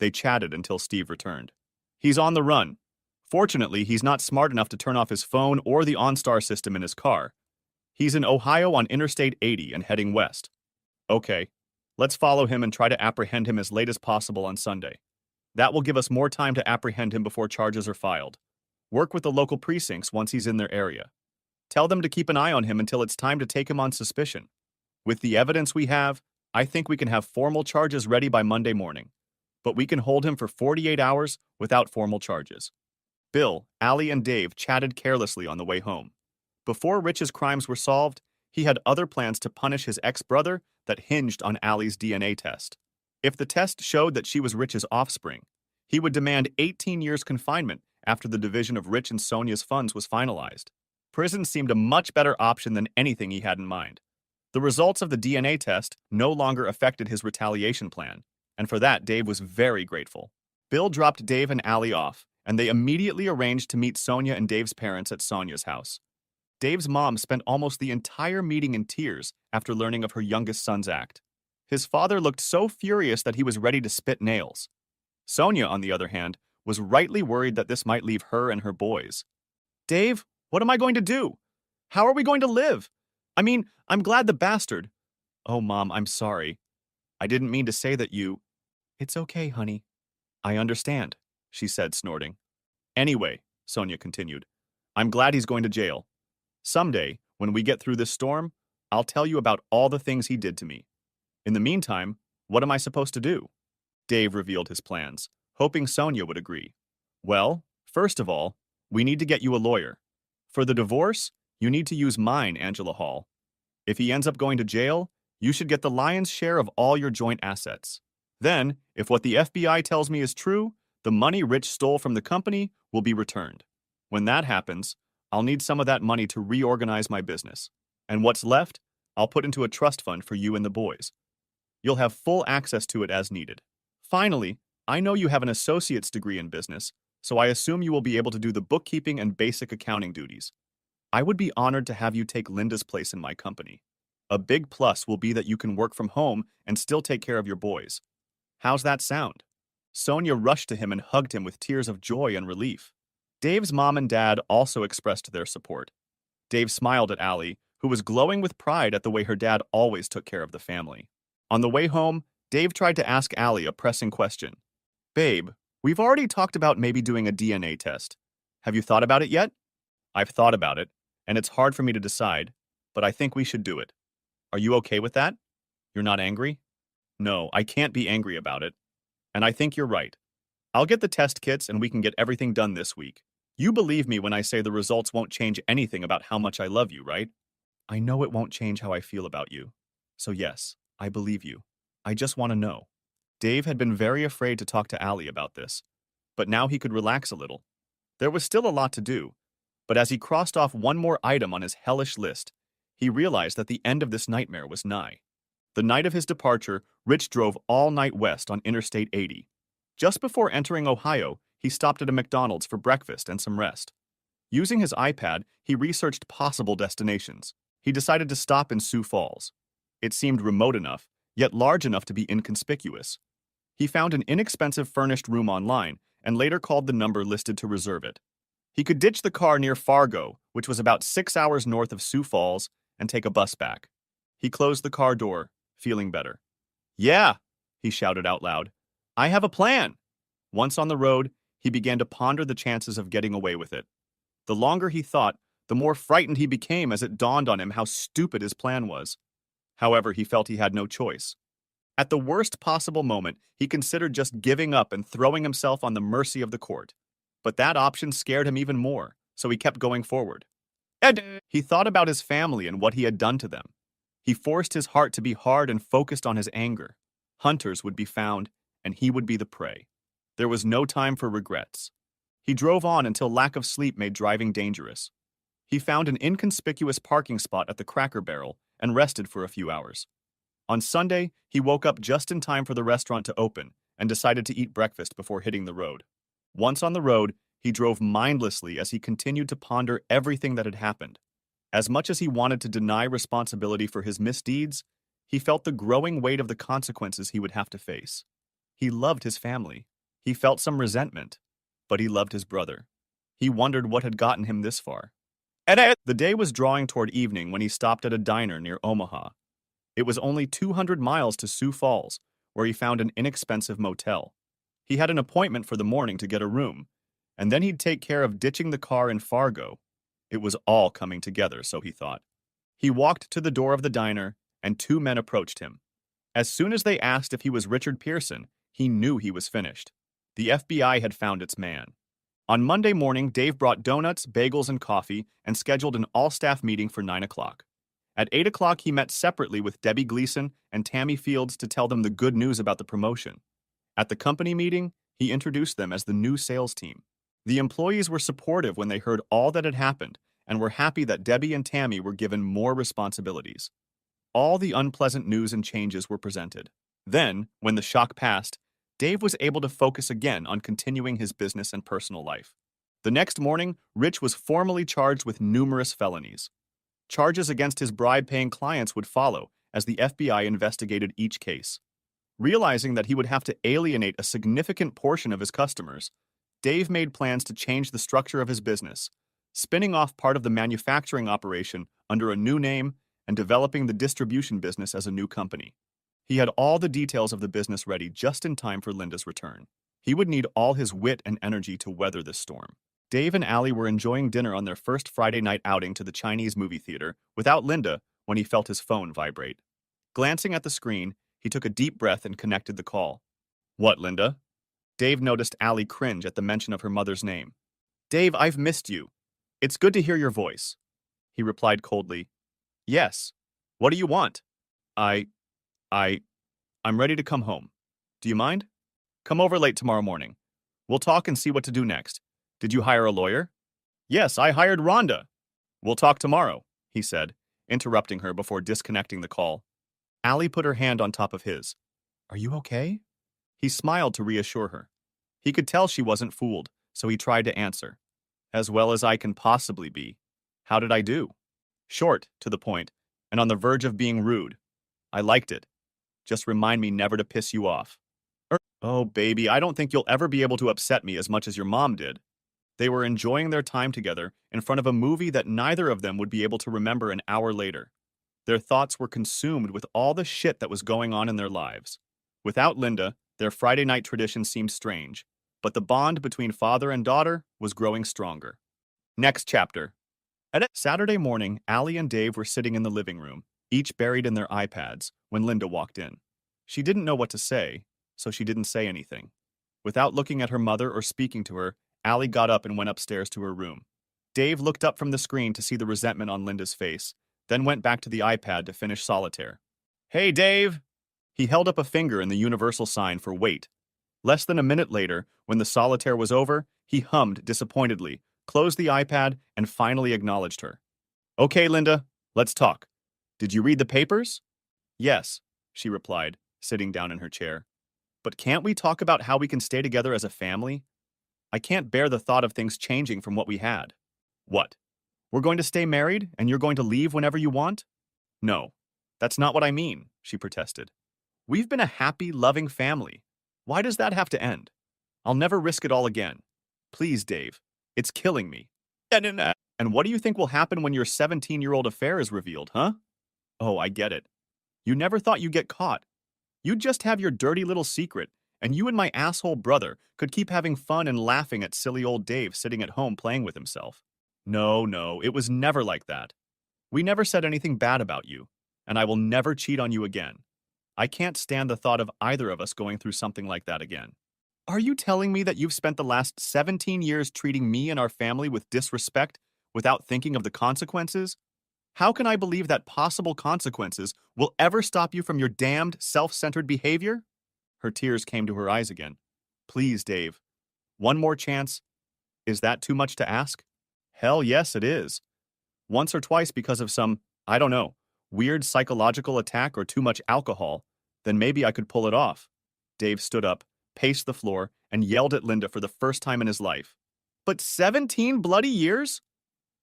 They chatted until Steve returned. He's on the run. Fortunately, he's not smart enough to turn off his phone or the OnStar system in his car. He's in Ohio on Interstate 80 and heading west. Okay, let's follow him and try to apprehend him as late as possible on Sunday. That will give us more time to apprehend him before charges are filed. Work with the local precincts once he's in their area. Tell them to keep an eye on him until it's time to take him on suspicion. With the evidence we have, I think we can have formal charges ready by Monday morning. But we can hold him for 48 hours without formal charges. Bill, Allie, and Dave chatted carelessly on the way home. Before Rich's crimes were solved, he had other plans to punish his ex-brother that hinged on Allie's DNA test. If the test showed that she was Rich's offspring, he would demand 18 years confinement after the division of Rich and Sonia's funds was finalized. Prison seemed a much better option than anything he had in mind. The results of the DNA test no longer affected his retaliation plan, and for that Dave was very grateful. Bill dropped Dave and Allie off, and they immediately arranged to meet Sonia and Dave's parents at Sonia's house. Dave's mom spent almost the entire meeting in tears after learning of her youngest son's act. His father looked so furious that he was ready to spit nails. Sonia, on the other hand, was rightly worried that this might leave her and her boys. Dave, what am I going to do? How are we going to live? I mean, I'm glad the bastard. Oh, Mom, I'm sorry. I didn't mean to say that you. It's okay, honey. I understand, she said, snorting. Anyway, Sonia continued, I'm glad he's going to jail. Someday, when we get through this storm, I'll tell you about all the things he did to me. In the meantime, what am I supposed to do? Dave revealed his plans, hoping Sonia would agree. Well, first of all, we need to get you a lawyer. For the divorce, you need to use mine, Angela Hall. If he ends up going to jail, you should get the lion's share of all your joint assets. Then, if what the FBI tells me is true, the money Rich stole from the company will be returned. When that happens, I'll need some of that money to reorganize my business. And what's left, I'll put into a trust fund for you and the boys. You'll have full access to it as needed. Finally, I know you have an associate's degree in business, so I assume you will be able to do the bookkeeping and basic accounting duties. I would be honored to have you take Linda's place in my company. A big plus will be that you can work from home and still take care of your boys. How's that sound? Sonia rushed to him and hugged him with tears of joy and relief. Dave's mom and dad also expressed their support. Dave smiled at Allie, who was glowing with pride at the way her dad always took care of the family. On the way home, Dave tried to ask Allie a pressing question. Babe, we've already talked about maybe doing a DNA test. Have you thought about it yet? I've thought about it, and it's hard for me to decide, but I think we should do it. Are you okay with that? You're not angry? No, I can't be angry about it. And I think you're right. I'll get the test kits and we can get everything done this week. You believe me when I say the results won't change anything about how much I love you, right? I know it won't change how I feel about you. So yes, I believe you. I just want to know. Dave had been very afraid to talk to Allie about this, but now he could relax a little. There was still a lot to do, but as he crossed off one more item on his hellish list, he realized that the end of this nightmare was nigh. The night of his departure, Rich drove all night west on Interstate 80. Just before entering Ohio, he stopped at a McDonald's for breakfast and some rest. Using his iPad, he researched possible destinations. He decided to stop in Sioux Falls. It seemed remote enough, yet large enough to be inconspicuous. He found an inexpensive furnished room online and later called the number listed to reserve it. He could ditch the car near Fargo, which was about 6 hours north of Sioux Falls, and take a bus back. He closed the car door, feeling better. Yeah, he shouted out loud. I have a plan. Once on the road, he began to ponder the chances of getting away with it. The longer he thought, the more frightened he became as it dawned on him how stupid his plan was. However, he felt he had no choice. At the worst possible moment, he considered just giving up and throwing himself on the mercy of the court. But that option scared him even more, so he kept going forward. He thought about his family and what he had done to them. He forced his heart to be hard and focused on his anger. Hunters would be found, and he would be the prey. There was no time for regrets. He drove on until lack of sleep made driving dangerous. He found an inconspicuous parking spot at the Cracker Barrel and rested for a few hours. On Sunday, he woke up just in time for the restaurant to open and decided to eat breakfast before hitting the road. Once on the road, he drove mindlessly as he continued to ponder everything that had happened. As much as he wanted to deny responsibility for his misdeeds, he felt the growing weight of the consequences he would have to face. He loved his family. He felt some resentment, but he loved his brother. He wondered what had gotten him this far. The day was drawing toward evening when he stopped at a diner near Omaha. It was only 200 miles to Sioux Falls, where he found an inexpensive motel. He had an appointment for the morning to get a room, and then he'd take care of ditching the car in Fargo. It was all coming together, so he thought. He walked to the door of the diner, and two men approached him. As soon as they asked if he was Richard Pearson, he knew he was finished. The FBI had found its man. On Monday morning, Dave brought donuts, bagels, and coffee and scheduled an all-staff meeting for 9 o'clock. At 8 o'clock, he met separately with Debbie Gleason and Tammy Fields to tell them the good news about the promotion. At the company meeting, he introduced them as the new sales team. The employees were supportive when they heard all that had happened and were happy that Debbie and Tammy were given more responsibilities. All the unpleasant news and changes were presented. Then, when the shock passed, Dave was able to focus again on continuing his business and personal life. The next morning, Rich was formally charged with numerous felonies. Charges against his bribe-paying clients would follow as the FBI investigated each case. Realizing that he would have to alienate a significant portion of his customers, Dave made plans to change the structure of his business, spinning off part of the manufacturing operation under a new name and developing the distribution business as a new company. He had all the details of the business ready just in time for Linda's return. He would need all his wit and energy to weather this storm. Dave and Allie were enjoying dinner on their first Friday night outing to the Chinese movie theater without Linda when he felt his phone vibrate. Glancing at the screen, he took a deep breath and connected the call. "What, Linda?" Dave noticed Allie cringe at the mention of her mother's name. "Dave, I've missed you. It's good to hear your voice." He replied coldly. "Yes. What do you want?" I, I, I'm ready to come home. Do you mind? Come over late tomorrow morning. We'll talk and see what to do next. Did you hire a lawyer?" "Yes, I hired Rhonda." "We'll talk tomorrow," he said, interrupting her before disconnecting the call. Allie put her hand on top of his. "Are you okay?" He smiled to reassure her. He could tell she wasn't fooled, so he tried to answer. "As well as I can possibly be. How did I do?" "Short, to the point, and on the verge of being rude. I liked it. Just remind me never to piss you off." "Oh, baby, I don't think you'll ever be able to upset me as much as your mom did." They were enjoying their time together in front of a movie that neither of them would be able to remember an hour later. Their thoughts were consumed with all the shit that was going on in their lives. Without Linda, their Friday night tradition seemed strange, but the bond between father and daughter was growing stronger. Next chapter. At Saturday morning, Allie and Dave were sitting in the living room, each buried in their iPads, when Linda walked in. She didn't know what to say, so she didn't say anything. Without looking at her mother or speaking to her, Allie got up and went upstairs to her room. Dave looked up from the screen to see the resentment on Linda's face, then went back to the iPad to finish solitaire. "Hey, Dave!" He held up a finger in the universal sign for wait. Less than a minute later, when the solitaire was over, he hummed disappointedly, closed the iPad, and finally acknowledged her. "Okay, Linda, let's talk. Did you read the papers?" "Yes," she replied, sitting down in her chair. "But can't we talk about how we can stay together as a family? I can't bear the thought of things changing from what we had." "What? We're going to stay married, and you're going to leave whenever you want?" "No, that's not what I mean," she protested. "We've been a happy, loving family. Why does that have to end? I'll never risk it all again. Please, Dave. It's killing me." "And what do you think will happen when your 17-year-old affair is revealed, huh?" "Oh, I get it. You never thought you'd get caught. You'd just have your dirty little secret, and you and my asshole brother could keep having fun and laughing at silly old Dave sitting at home playing with himself." No, it was never like that. We never said anything bad about you, and I will never cheat on you again. I can't stand the thought of either of us going through something like that again. Are you telling me that you've spent the last 17 years treating me and our family with disrespect without thinking of the consequences? How can I believe that possible consequences will ever stop you from your damned, self-centered behavior? Her tears came to her eyes again. Please, Dave. One more chance. Is that too much to ask? Hell yes, it is. Once or twice because of some, I don't know, weird psychological attack or too much alcohol, then maybe I could pull it off. Dave stood up, paced the floor, and yelled at Linda for the first time in his life. But 17 bloody years?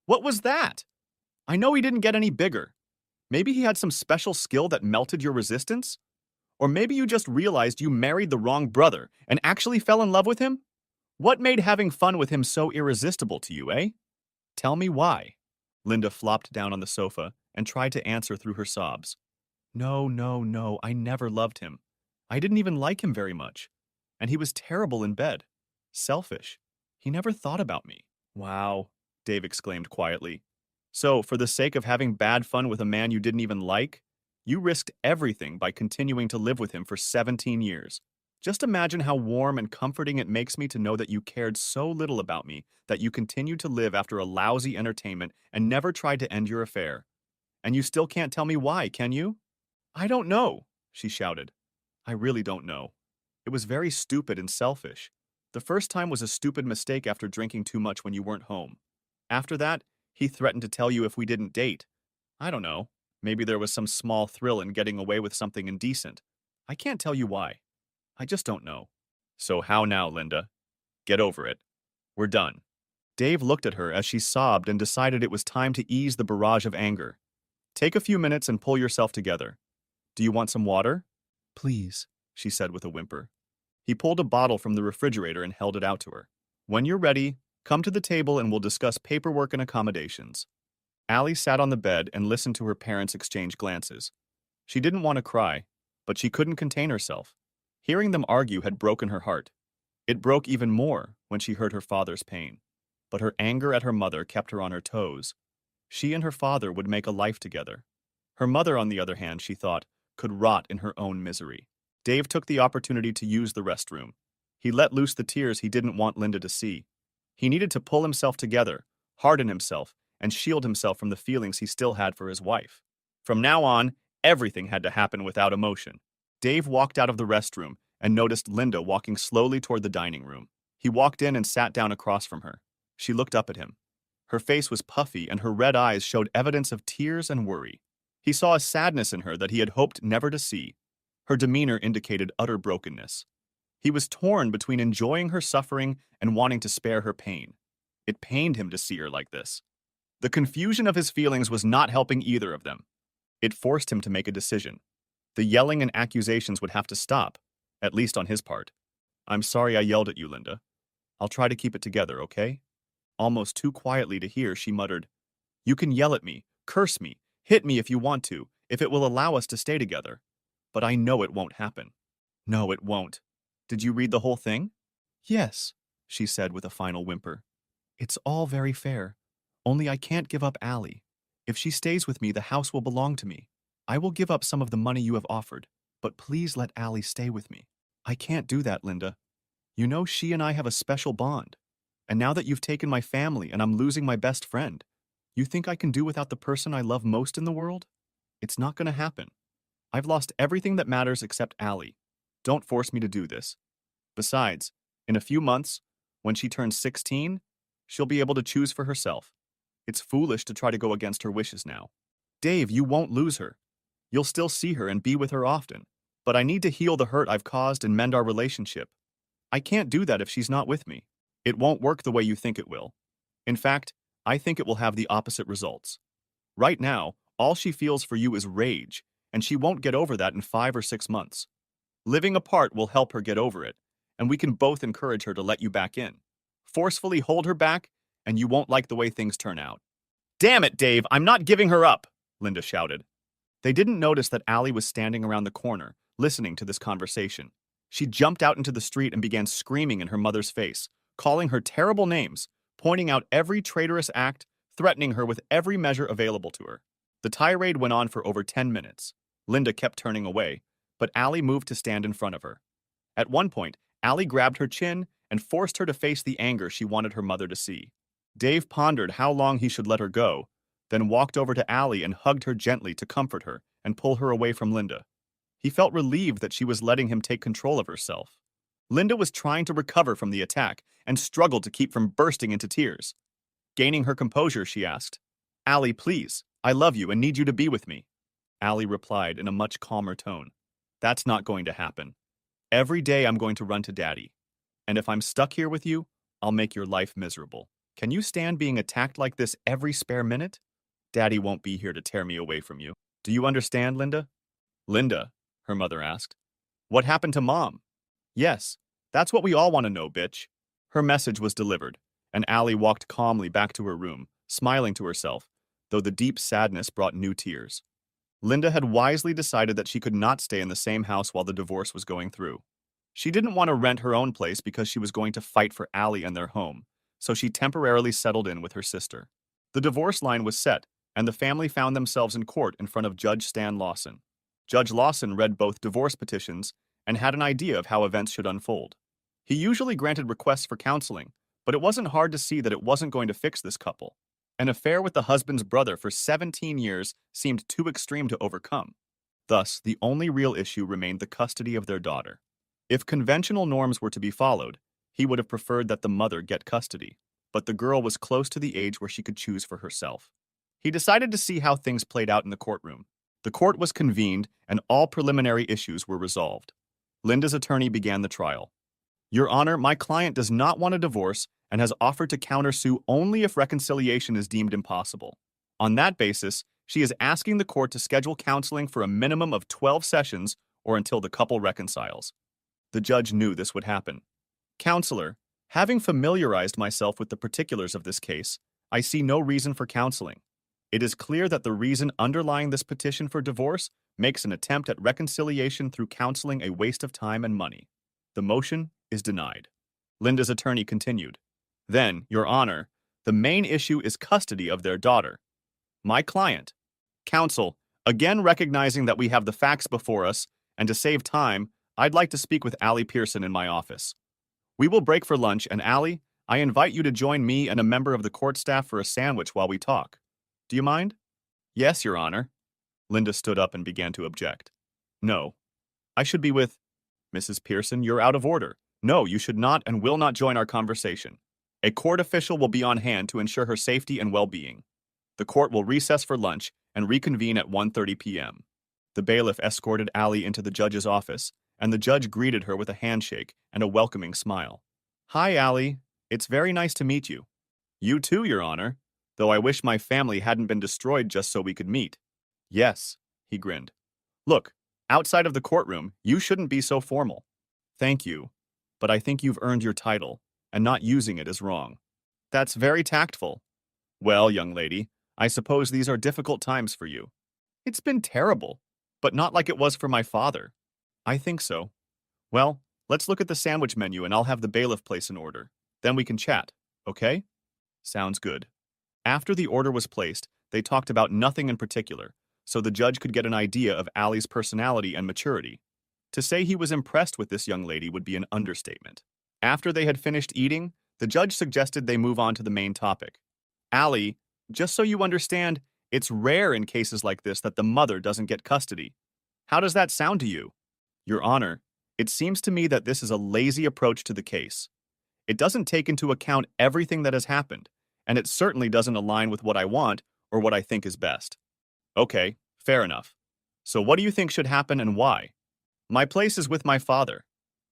What was that? I know he didn't get any bigger. Maybe he had some special skill that melted your resistance? Or maybe you just realized you married the wrong brother and actually fell in love with him? What made having fun with him so irresistible to you, eh? Tell me why. Linda flopped down on the sofa and tried to answer through her sobs. No, I never loved him. I didn't even like him very much. And he was terrible in bed. Selfish. He never thought about me. Wow, Dave exclaimed quietly. So, for the sake of having bad fun with a man you didn't even like, you risked everything by continuing to live with him for 17 years. Just imagine how warm and comforting it makes me to know that you cared so little about me that you continued to live after a lousy entertainment and never tried to end your affair. And you still can't tell me why, can you? I don't know, she shouted. I really don't know. It was very stupid and selfish. The first time was a stupid mistake after drinking too much when you weren't home. After that, he threatened to tell you if we didn't date. I don't know. Maybe there was some small thrill in getting away with something indecent. I can't tell you why. I just don't know. So how now, Linda? Get over it. We're done. Dave looked at her as she sobbed and decided it was time to ease the barrage of anger. Take a few minutes and pull yourself together. Do you want some water? Please, she said with a whimper. He pulled a bottle from the refrigerator and held it out to her. When you're ready, come to the table and we'll discuss paperwork and accommodations. Allie sat on the bed and listened to her parents exchange glances. She didn't want to cry, but she couldn't contain herself. Hearing them argue had broken her heart. It broke even more when she heard her father's pain. But her anger at her mother kept her on her toes. She and her father would make a life together. Her mother, on the other hand, she thought, could rot in her own misery. Dave took the opportunity to use the restroom. He let loose the tears he didn't want Linda to see. He needed to pull himself together, harden himself, and shield himself from the feelings he still had for his wife. From now on, everything had to happen without emotion. Dave walked out of the restroom and noticed Linda walking slowly toward the dining room. He walked in and sat down across from her. She looked up at him. Her face was puffy and her red eyes showed evidence of tears and worry. He saw a sadness in her that he had hoped never to see. Her demeanor indicated utter brokenness. He was torn between enjoying her suffering and wanting to spare her pain. It pained him to see her like this. The confusion of his feelings was not helping either of them. It forced him to make a decision. The yelling and accusations would have to stop, at least on his part. "I'm sorry I yelled at you, Linda. I'll try to keep it together, okay?" Almost too quietly to hear, she muttered, "You can yell at me, curse me, hit me if you want to, if it will allow us to stay together. But I know it won't happen." "No, it won't. Did you read the whole thing?" "Yes," she said with a final whimper. "It's all very fair. Only I can't give up Allie. If she stays with me, the house will belong to me. I will give up some of the money you have offered, but please let Allie stay with me." "I can't do that, Linda. You know she and I have a special bond. And now that you've taken my family and I'm losing my best friend, you think I can do without the person I love most in the world? It's not going to happen. I've lost everything that matters except Allie. Don't force me to do this. Besides, in a few months, when she turns 16, she'll be able to choose for herself. It's foolish to try to go against her wishes now. Dave, you won't lose her. You'll still see her and be with her often. But I need to heal the hurt I've caused and mend our relationship. I can't do that if she's not with me. It won't work the way you think it will. In fact, I think it will have the opposite results. Right now, all she feels for you is rage, and she won't get over that in 5 or 6 months. Living apart will help her get over it, and we can both encourage her to let you back in. Forcefully hold her back, and you won't like the way things turn out." "Damn it, Dave, I'm not giving her up," Linda shouted. They didn't notice that Allie was standing around the corner, listening to this conversation. She jumped out into the street and began screaming in her mother's face, calling her terrible names, pointing out every traitorous act, threatening her with every measure available to her. The tirade went on for over 10 minutes. Linda kept turning away, but Allie moved to stand in front of her. At one point, Allie grabbed her chin and forced her to face the anger she wanted her mother to see. Dave pondered how long he should let her go, then walked over to Allie and hugged her gently to comfort her and pull her away from Linda. He felt relieved that she was letting him take control of herself. Linda was trying to recover from the attack and struggled to keep from bursting into tears. Gaining her composure, she asked, "Allie, please, I love you and need you to be with me." Allie replied in a much calmer tone, "That's not going to happen. Every day I'm going to run to Daddy. And if I'm stuck here with you, I'll make your life miserable. Can you stand being attacked like this every spare minute? Daddy won't be here to tear me away from you. Do you understand, Linda?" "Linda," her mother asked, "what happened to Mom?" "Yes, that's what we all want to know, bitch." Her message was delivered, and Allie walked calmly back to her room, smiling to herself, though the deep sadness brought new tears. Linda had wisely decided that she could not stay in the same house while the divorce was going through. She didn't want to rent her own place because she was going to fight for Allie and their home, so she temporarily settled in with her sister. The divorce line was set, and the family found themselves in court in front of Judge Stan Lawson. Judge Lawson read both divorce petitions and had an idea of how events should unfold. He usually granted requests for counseling, but it wasn't hard to see that it wasn't going to fix this couple. An affair with the husband's brother for 17 years seemed too extreme to overcome. Thus, the only real issue remained the custody of their daughter. If conventional norms were to be followed, he would have preferred that the mother get custody, but the girl was close to the age where she could choose for herself. He decided to see how things played out in the courtroom. The court was convened, and all preliminary issues were resolved. Linda's attorney began the trial. "Your Honor, my client does not want a divorce and has offered to countersue only if reconciliation is deemed impossible. On that basis, she is asking the court to schedule counseling for a minimum of 12 sessions or until the couple reconciles." The judge knew this would happen. "Counselor, Having familiarized myself with the particulars of this case, I see no reason for counseling. It is clear that the reason underlying this petition for divorce makes an attempt at reconciliation through counseling a waste of time and money. The motion is denied. Linda's attorney continued. Then, Your Honor, the main issue is custody of their daughter. My client. Counsel, again recognizing that we have the facts before us, and to save time, I'd like to speak with Allie Pearson in my office. We will break for lunch, and Allie, I invite you to join me and a member of the court staff for a sandwich while we talk. Do you mind? Yes, Your Honor. Linda stood up and began to object. No. I should be with... Mrs. Pearson, you're out of order. No, you should not and will not join our conversation. A court official will be on hand to ensure her safety and well-being. The court will recess for lunch and reconvene at 1:30 p.m. The bailiff escorted Allie into the judge's office, and the judge greeted her with a handshake and a welcoming smile. Hi, Allie. It's very nice to meet you. You too, Your Honor, though I wish my family hadn't been destroyed just so we could meet. Yes, he grinned. Look, outside of the courtroom, you shouldn't be so formal. Thank you, but I think you've earned your title, and not using it is wrong. That's very tactful. Well, young lady, I suppose these are difficult times for you. It's been terrible, but not like it was for my father. I think so. Well, let's look at the sandwich menu and I'll have the bailiff place an order. Then we can chat, okay? Sounds good. After the order was placed, they talked about nothing in particular, so the judge could get an idea of Allie's personality and maturity. To say he was impressed with this young lady would be an understatement. After they had finished eating, the judge suggested they move on to the main topic. Allie, just so you understand, it's rare in cases like this that the mother doesn't get custody. How does that sound to you? Your Honor, it seems to me that this is a lazy approach to the case. It doesn't take into account everything that has happened, and it certainly doesn't align with what I want or what I think is best. Okay, fair enough. So what do you think should happen and why? My place is with my father.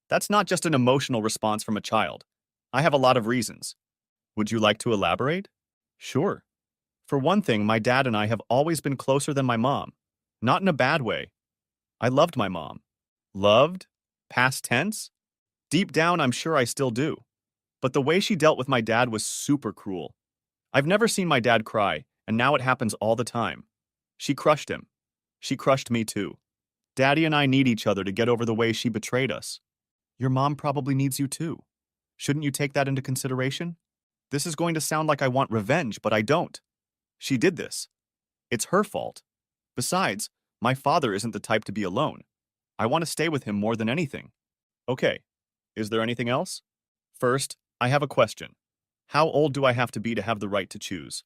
That's not just an emotional response from a child. I have a lot of reasons. Would you like to elaborate? Sure. For one thing, my dad and I have always been closer than my mom. Not in a bad way. I loved my mom. Loved? Past tense? Deep down, I'm sure I still do. But the way she dealt with my dad was super cruel. I've never seen my dad cry, and now it happens all the time. She crushed him. She crushed me too. Daddy and I need each other to get over the way she betrayed us. Your mom probably needs you too. Shouldn't you take that into consideration? This is going to sound like I want revenge, but I don't. She did this. It's her fault. Besides, my father isn't the type to be alone. I want to stay with him more than anything. Okay, is there anything else? First, I have a question. How old do I have to be to have the right to choose?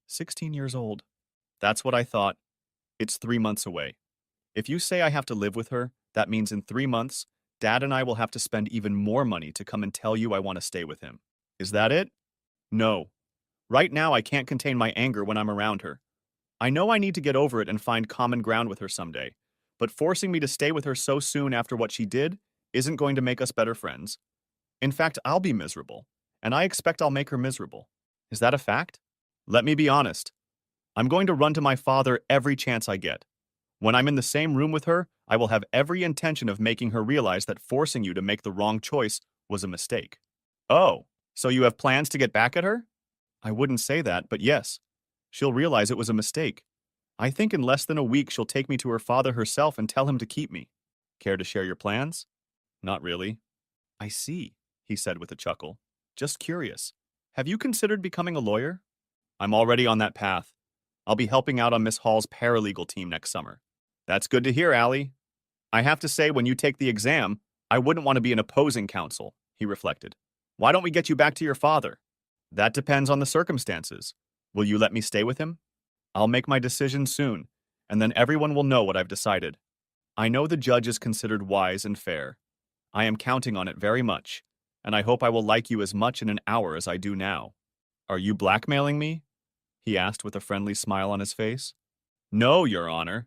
16 years old. That's what I thought. It's 3 months away. If you say I have to live with her, that means in 3 months, Dad and I will have to spend even more money to come and tell you I want to stay with him. Is that it? No. Right now, I can't contain my anger when I'm around her. I know I need to get over it and find common ground with her someday, but forcing me to stay with her so soon after what she did isn't going to make us better friends. In fact, I'll be miserable, and I expect I'll make her miserable. Is that a fact? Let me be honest. I'm going to run to my father every chance I get. When I'm in the same room with her, I will have every intention of making her realize that forcing you to make the wrong choice was a mistake. Oh, so you have plans to get back at her? I wouldn't say that, but yes. She'll realize it was a mistake. I think in less than a week she'll take me to her father herself and tell him to keep me. Care to share your plans? Not really. I see, he said with a chuckle. Just curious. Have you considered becoming a lawyer? I'm already on that path. I'll be helping out on Miss Hall's paralegal team next summer. That's good to hear, Allie. I have to say, when you take the exam, I wouldn't want to be an opposing counsel, he reflected. Why don't we get you back to your father? That depends on the circumstances. Will you let me stay with him? I'll make my decision soon, and then everyone will know what I've decided. I know the judge is considered wise and fair. I am counting on it very much, and I hope I will like you as much in an hour as I do now. Are you blackmailing me? He asked with a friendly smile on his face. No, Your Honor.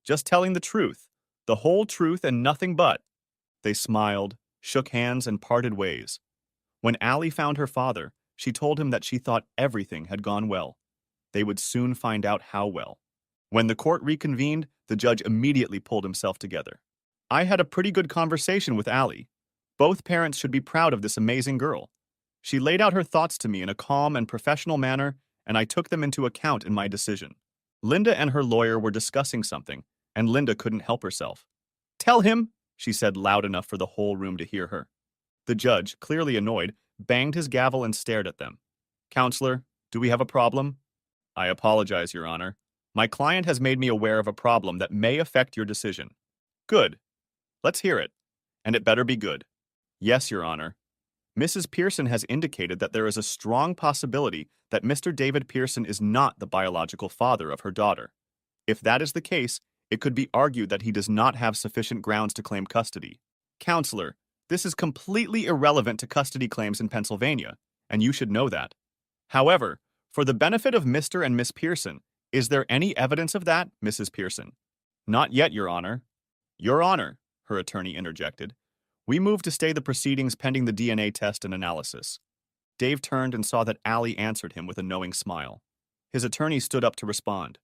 Just telling the truth, the whole truth and nothing but. They smiled, shook hands, and parted ways. When Allie found her father, she told him that she thought everything had gone well. They would soon find out how well. When the court reconvened, the judge immediately pulled himself together. I had a pretty good conversation with Allie. Both parents should be proud of this amazing girl. She laid out her thoughts to me in a calm and professional manner, and I took them into account in my decision. Linda and her lawyer were discussing something, and Linda couldn't help herself. "Tell him," she said loud enough for the whole room to hear her. The judge, clearly annoyed, banged his gavel and stared at them. "Counselor, do we have a problem?" "I apologize, Your Honor. My client has made me aware of a problem that may affect your decision." "Good. Let's hear it. And it better be good." "Yes, Your Honor. Mrs. Pearson has indicated that there is a strong possibility that Mr. David Pearson is not the biological father of her daughter. If that is the case, it could be argued that he does not have sufficient grounds to claim custody. Counselor, this is completely irrelevant to custody claims in Pennsylvania, and you should know that. However, for the benefit of Mr. and Miss Pearson, is there any evidence of that, Mrs. Pearson?" "Not yet, Your Honor." "Your Honor," her attorney interjected, "we move to stay the proceedings pending the DNA test and analysis." Dave turned and saw that Allie answered him with a knowing smile. His attorney stood up to respond.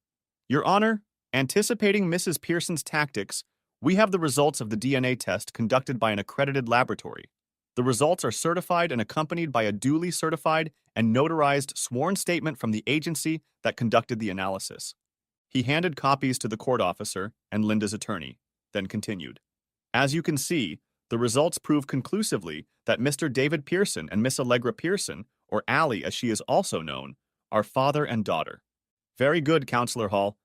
"Your Honor, anticipating Mrs. Pearson's tactics, we have the results of the DNA test conducted by an accredited laboratory. The results are certified and accompanied by a duly certified and notarized sworn statement from the agency that conducted the analysis." He handed copies to the court officer and Linda's attorney, then continued. "As you can see, the results prove conclusively that Mr. David Pearson and Miss Allegra Pearson, or Allie as she is also known, are father and daughter." "Very good, Counselor Hall.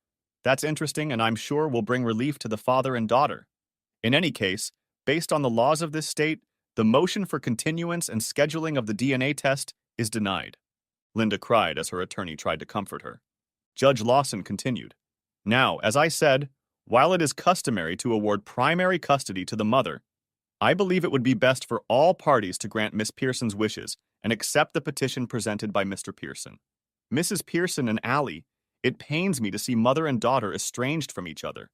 That's interesting and I'm sure will bring relief to the father and daughter. In any case, based on the laws of this state, the motion for continuance and scheduling of the DNA test is denied." Linda cried as her attorney tried to comfort her. Judge Lawson continued. "Now, as I said, while it is customary to award primary custody to the mother, I believe it would be best for all parties to grant Miss Pearson's wishes and accept the petition presented by Mr. Pearson. Mrs. Pearson and Allie, it pains me to see mother and daughter estranged from each other,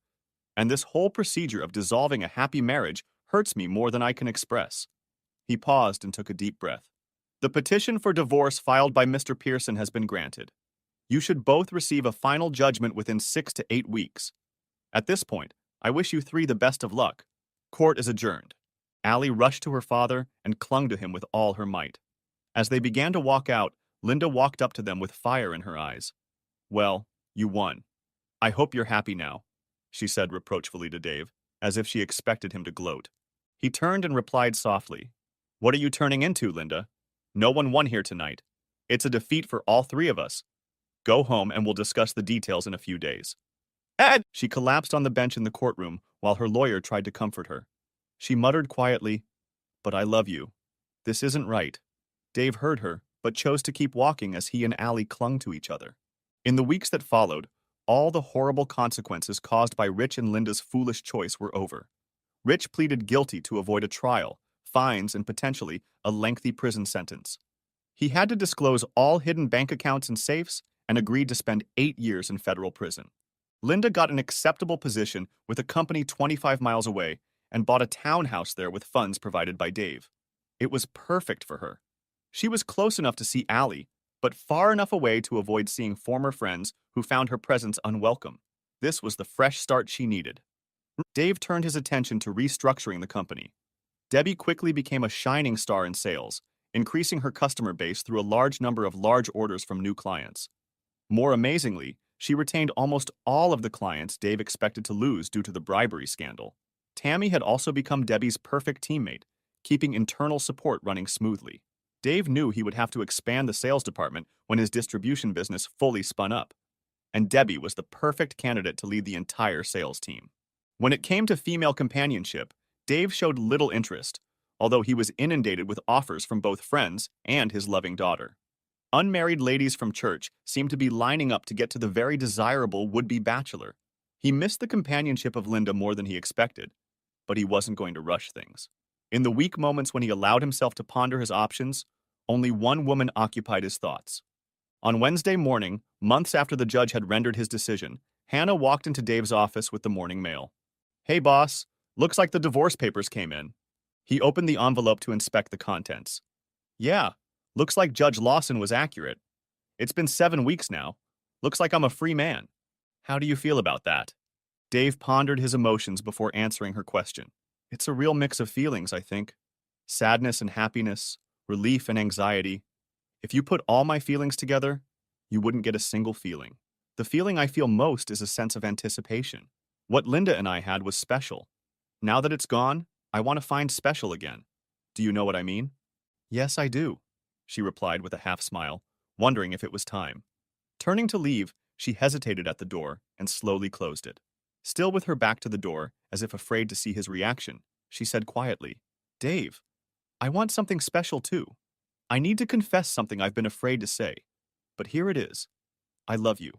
and this whole procedure of dissolving a happy marriage hurts me more than I can express." He paused and took a deep breath. "The petition for divorce filed by Mr. Pearson has been granted. You should both receive a final judgment within 6 to 8 weeks. At this point, I wish you three the best of luck. Court is adjourned." Allie rushed to her father and clung to him with all her might. As they began to walk out, Linda walked up to them with fire in her eyes. "Well, you won. I hope you're happy now," she said reproachfully to Dave, as if she expected him to gloat. He turned and replied softly, "What are you turning into, Linda? No one won here tonight. It's a defeat for all three of us. Go home and we'll discuss the details in a few days." "Ed!" She collapsed on the bench in the courtroom while her lawyer tried to comfort her. She muttered quietly, "But I love you. This isn't right." Dave heard her, but chose to keep walking as he and Allie clung to each other. In the weeks that followed, all the horrible consequences caused by Rich and Linda's foolish choice were over. Rich pleaded guilty to avoid a trial, fines, and potentially a lengthy prison sentence. He had to disclose all hidden bank accounts and safes and agreed to spend 8 years in federal prison. Linda got an acceptable position with a company 25 miles away and bought a townhouse there with funds provided by Dave. It was perfect for her. She was close enough to see Allie, but far enough away to avoid seeing former friends who found her presence unwelcome. This was the fresh start she needed. Dave turned his attention to restructuring the company. Debbie quickly became a shining star in sales, increasing her customer base through a large number of large orders from new clients. More amazingly, she retained almost all of the clients Dave expected to lose due to the bribery scandal. Tammy had also become Debbie's perfect teammate, keeping internal support running smoothly. Dave knew he would have to expand the sales department when his distribution business fully spun up, and Debbie was the perfect candidate to lead the entire sales team. When it came to female companionship, Dave showed little interest, although he was inundated with offers from both friends and his loving daughter. Unmarried ladies from church seemed to be lining up to get to the very desirable would-be bachelor. He missed the companionship of Linda more than he expected, but he wasn't going to rush things. In the weak moments when he allowed himself to ponder his options, only one woman occupied his thoughts. On Wednesday morning, months after the judge had rendered his decision, Hannah walked into Dave's office with the morning mail. "Hey, boss, looks like the divorce papers came in." He opened the envelope to inspect the contents. "Yeah, looks like Judge Lawson was accurate. It's been 7 weeks now. Looks like I'm a free man. How do you feel about that?" Dave pondered his emotions before answering her question. "It's a real mix of feelings, I think. Sadness and happiness, relief and anxiety. If you put all my feelings together, you wouldn't get a single feeling. The feeling I feel most is a sense of anticipation. What Linda and I had was special. Now that it's gone, I want to find special again. Do you know what I mean? Yes, I do, she replied with a half smile, wondering if it was time. Turning to leave, she hesitated at the door and slowly closed it. Still with her back to the door, as if afraid to see his reaction, she said quietly, Dave, I want something special too. I need to confess something I've been afraid to say. But here it is. I love you.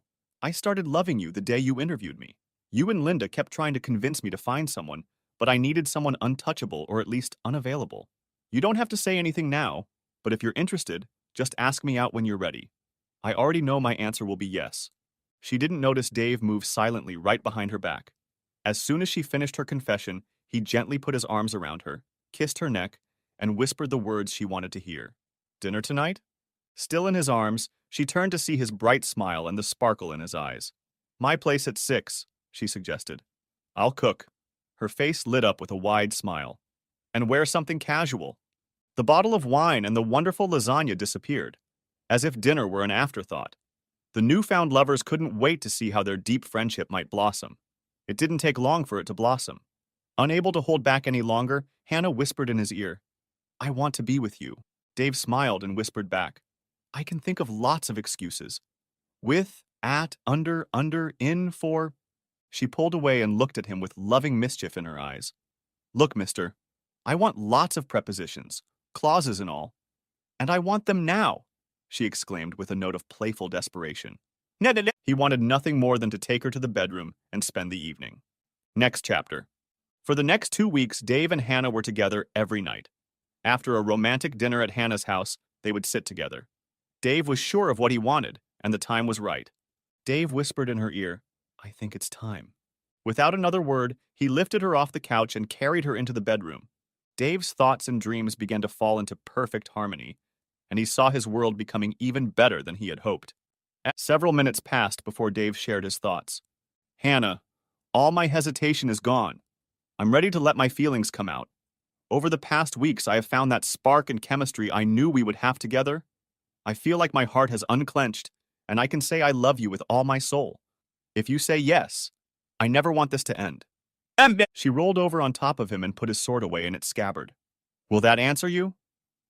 I started loving you the day you interviewed me. You and Linda kept trying to convince me to find someone, but I needed someone untouchable or at least unavailable. You don't have to say anything now, but if you're interested, just ask me out when you're ready. I already know my answer will be yes. She didn't notice Dave move silently right behind her back. As soon as she finished her confession, he gently put his arms around her, kissed her neck, and whispered the words she wanted to hear. Dinner tonight? Still in his arms, she turned to see his bright smile and the sparkle in his eyes. My place at 6, she suggested. I'll cook. Her face lit up with a wide smile. And wear something casual. The bottle of wine and the wonderful lasagna disappeared, as if dinner were an afterthought. The newfound lovers couldn't wait to see how their deep friendship might blossom. It didn't take long for it to blossom. Unable to hold back any longer, Hannah whispered in his ear, I want to be with you. Dave smiled and whispered back, I can think of lots of excuses. With, at, under, in, for. She pulled away and looked at him with loving mischief in her eyes. Look, mister, I want lots of prepositions, clauses and all. And I want them now, she exclaimed with a note of playful desperation. He wanted nothing more than to take her to the bedroom and spend the evening. Next chapter. For the next 2 weeks, Dave and Hannah were together every night. After a romantic dinner at Hannah's house, they would sit together. Dave was sure of what he wanted, and the time was right. Dave whispered in her ear, I think it's time. Without another word, he lifted her off the couch and carried her into the bedroom. Dave's thoughts and dreams began to fall into perfect harmony, and he saw his world becoming even better than he had hoped. Several minutes passed before Dave shared his thoughts. Hannah, all my hesitation is gone. I'm ready to let my feelings come out. Over the past weeks, I have found that spark and chemistry I knew we would have together. I feel like my heart has unclenched, and I can say I love you with all my soul. If you say yes, I never want this to end. She rolled over on top of him and put his sword away in its scabbard. Will that answer you?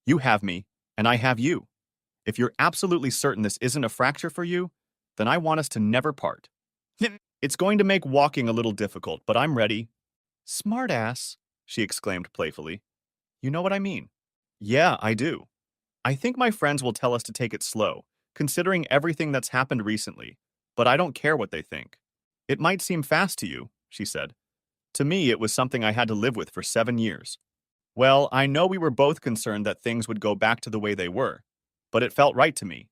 You have me, and I have you. If you're absolutely certain this isn't a fracture for you, then I want us to never part. It's going to make walking a little difficult, but I'm ready. Smartass, she exclaimed playfully. You know what I mean? Yeah, I do. I think my friends will tell us to take it slow, considering everything that's happened recently, but I don't care what they think. It might seem fast to you, she said. To me, it was something I had to live with for 7 years. Well, I know we were both concerned that things would go back to the way they were, but it felt right to me.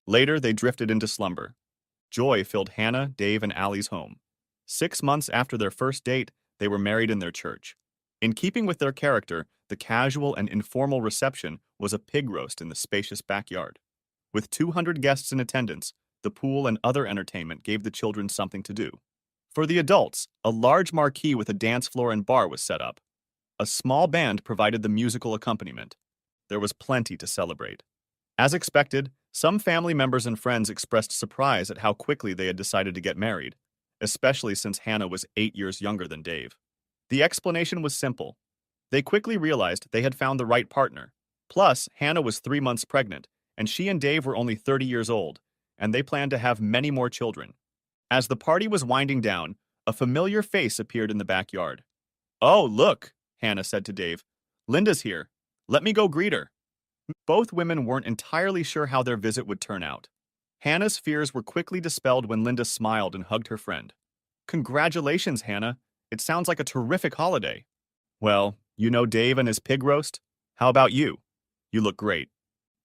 Later, they drifted into slumber. Joy filled Hannah, Dave, and Allie's home. 6 months after their first date, they were married in their church. In keeping with their character, the casual and informal reception was a pig roast in the spacious backyard. With 200 guests in attendance, the pool and other entertainment gave the children something to do. For the adults, a large marquee with a dance floor and bar was set up. A small band provided the musical accompaniment. There was plenty to celebrate. As expected, some family members and friends expressed surprise at how quickly they had decided to get married, especially since Hannah was 8 years younger than Dave. The explanation was simple. They quickly realized they had found the right partner. Plus, Hannah was 3 months pregnant, and she and Dave were only 30 years old, and they planned to have many more children. As the party was winding down, a familiar face appeared in the backyard. Oh, look, Hannah said to Dave. Linda's here. Let me go greet her. Both women weren't entirely sure how their visit would turn out. Hannah's fears were quickly dispelled when Linda smiled and hugged her friend. Congratulations, Hannah. It sounds like a terrific holiday. Well, you know Dave and his pig roast? How about you? You look great.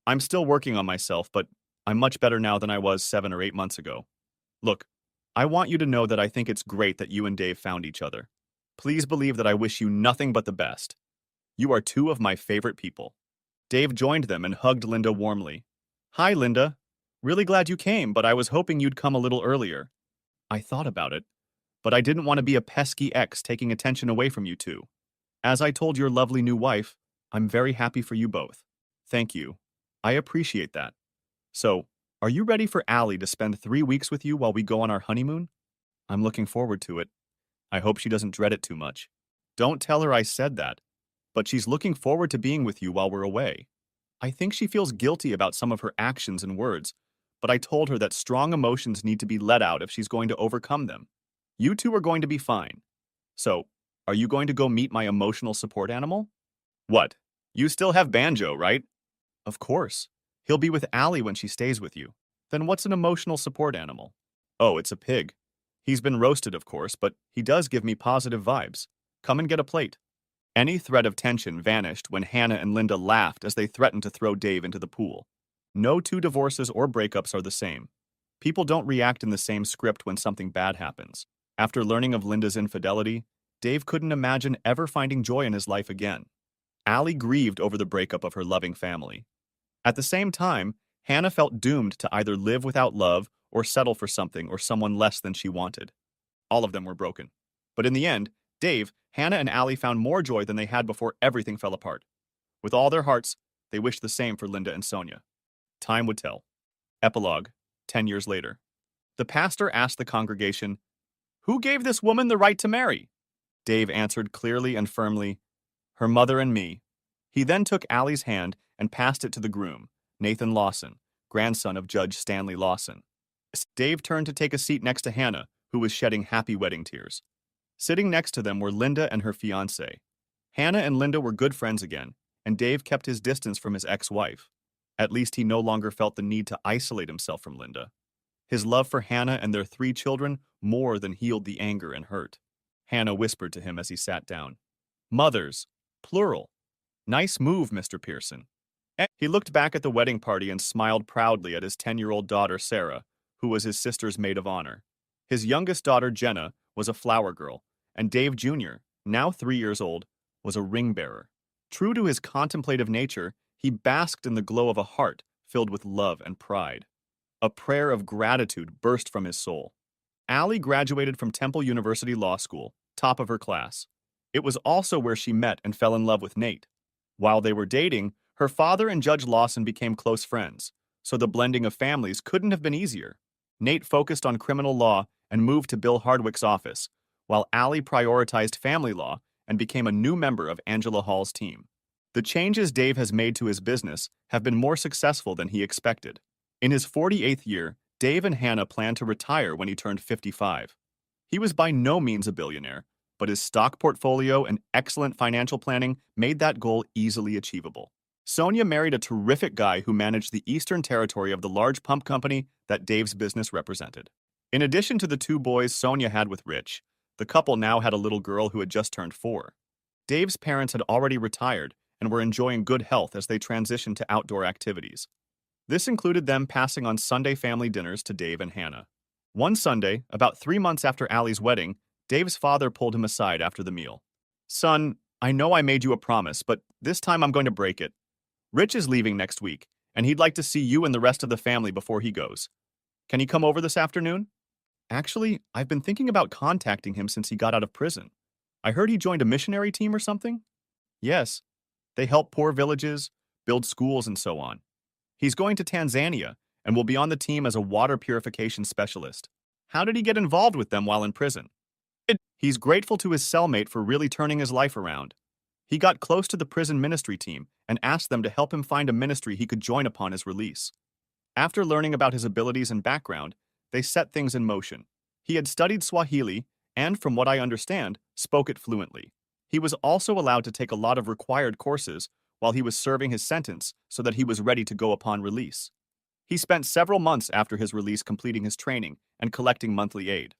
I'm still working on myself, but I'm much better now than I was 7 or 8 months ago. Look, I want you to know that I think it's great that you and Dave found each other. Please believe that I wish you nothing but the best. You are 2 of my favorite people. Dave joined them and hugged Linda warmly. Hi, Linda. Really glad you came, but I was hoping you'd come a little earlier. I thought about it, but I didn't want to be a pesky ex taking attention away from you two. As I told your lovely new wife, I'm very happy for you both. Thank you. I appreciate that. So, are you ready for Allie to spend 3 weeks with you while we go on our honeymoon? I'm looking forward to it. I hope she doesn't dread it too much. Don't tell her I said that, but she's looking forward to being with you while we're away. I think she feels guilty about some of her actions and words, but I told her that strong emotions need to be let out if she's going to overcome them. You two are going to be fine. So, are you going to go meet my emotional support animal? What? You still have Banjo, right? Of course. He'll be with Allie when she stays with you. Then what's an emotional support animal? Oh, it's a pig. He's been roasted, of course, but he does give me positive vibes. Come and get a plate. Any threat of tension vanished when Hannah and Linda laughed as they threatened to throw Dave into the pool. No two divorces or breakups are the same. People don't react in the same script when something bad happens. After learning of Linda's infidelity, Dave couldn't imagine ever finding joy in his life again. Allie grieved over the breakup of her loving family. At the same time, Hannah felt doomed to either live without love or settle for something or someone less than she wanted. All of them were broken. But in the end, Dave, Hannah, and Allie found more joy than they had before everything fell apart. With all their hearts, they wished the same for Linda and Sonia. Time would tell. Epilogue, 10 years later. The pastor asked the congregation, "Who gave this woman the right to marry?" Dave answered clearly and firmly, "Her mother and me." He then took Allie's hand and passed it to the groom, Nathan Lawson, grandson of Judge Stanley Lawson. Dave turned to take a seat next to Hannah, who was shedding happy wedding tears. Sitting next to them were Linda and her fiancé. Hannah and Linda were good friends again, and Dave kept his distance from his ex-wife. At least he no longer felt the need to isolate himself from Linda. His love for Hannah and their 3 children more than healed the anger and hurt. Hannah whispered to him as he sat down, "Mothers, plural. Nice move, Mr. Pearson." He looked back at the wedding party and smiled proudly at his 10-year-old daughter, Sarah, who was his sister's maid of honor. His youngest daughter, Jenna, was a flower girl, and Dave Jr., now 3 years old, was a ring bearer. True to his contemplative nature, he basked in the glow of a heart filled with love and pride. A prayer of gratitude burst from his soul. Allie graduated from Temple University Law School, top of her class. It was also where she met and fell in love with Nate. While they were dating, her father and Judge Lawson became close friends, so the blending of families couldn't have been easier. Nate focused on criminal law and moved to Bill Hardwick's office, while Allie prioritized family law and became a new member of Angela Hall's team. The changes Dave has made to his business have been more successful than he expected. In his 48th year, Dave and Hannah planned to retire when he turned 55. He was by no means a billionaire, but his stock portfolio and excellent financial planning made that goal easily achievable. Sonia married a terrific guy who managed the eastern territory of the large pump company that Dave's business represented. In addition to the 2 boys Sonia had with Rich, the couple now had a little girl who had just turned 4. Dave's parents had already retired and were enjoying good health as they transitioned to outdoor activities. This included them passing on Sunday family dinners to Dave and Hannah. One Sunday, about 3 months after Allie's wedding, Dave's father pulled him aside after the meal. "Son, I know I made you a promise, but this time I'm going to break it. Rich is leaving next week, and he'd like to see you and the rest of the family before he goes. Can he come over this afternoon?" "Actually, I've been thinking about contacting him since he got out of prison. I heard he joined a missionary team or something?" "Yes. They help poor villages, build schools, and so on. He's going to Tanzania and will be on the team as a water purification specialist." "How did he get involved with them while in prison?" "He's grateful to his cellmate for really turning his life around. He got close to the prison ministry team and asked them to help him find a ministry he could join upon his release. After learning about his abilities and background, they set things in motion. He had studied Swahili and, from what I understand, spoke it fluently. He was also allowed to take a lot of required courses while he was serving his sentence so that he was ready to go upon release. He spent several months after his release completing his training and collecting monthly aid.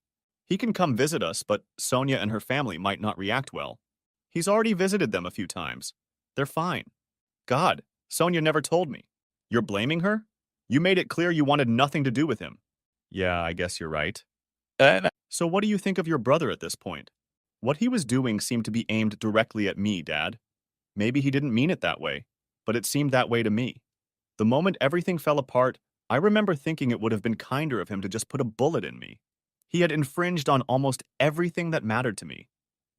He can come visit us, but Sonia and her family might not react well. He's already visited them a few times. They're fine." "God, Sonia never told me." "You're blaming her? You made it clear you wanted nothing to do with him." "Yeah, I guess you're right." "So what do you think of your brother at this point?" "What he was doing seemed to be aimed directly at me, Dad. Maybe he didn't mean it that way, but it seemed that way to me. The moment everything fell apart, I remember thinking it would have been kinder of him to just put a bullet in me. He had infringed on almost everything that mattered to me.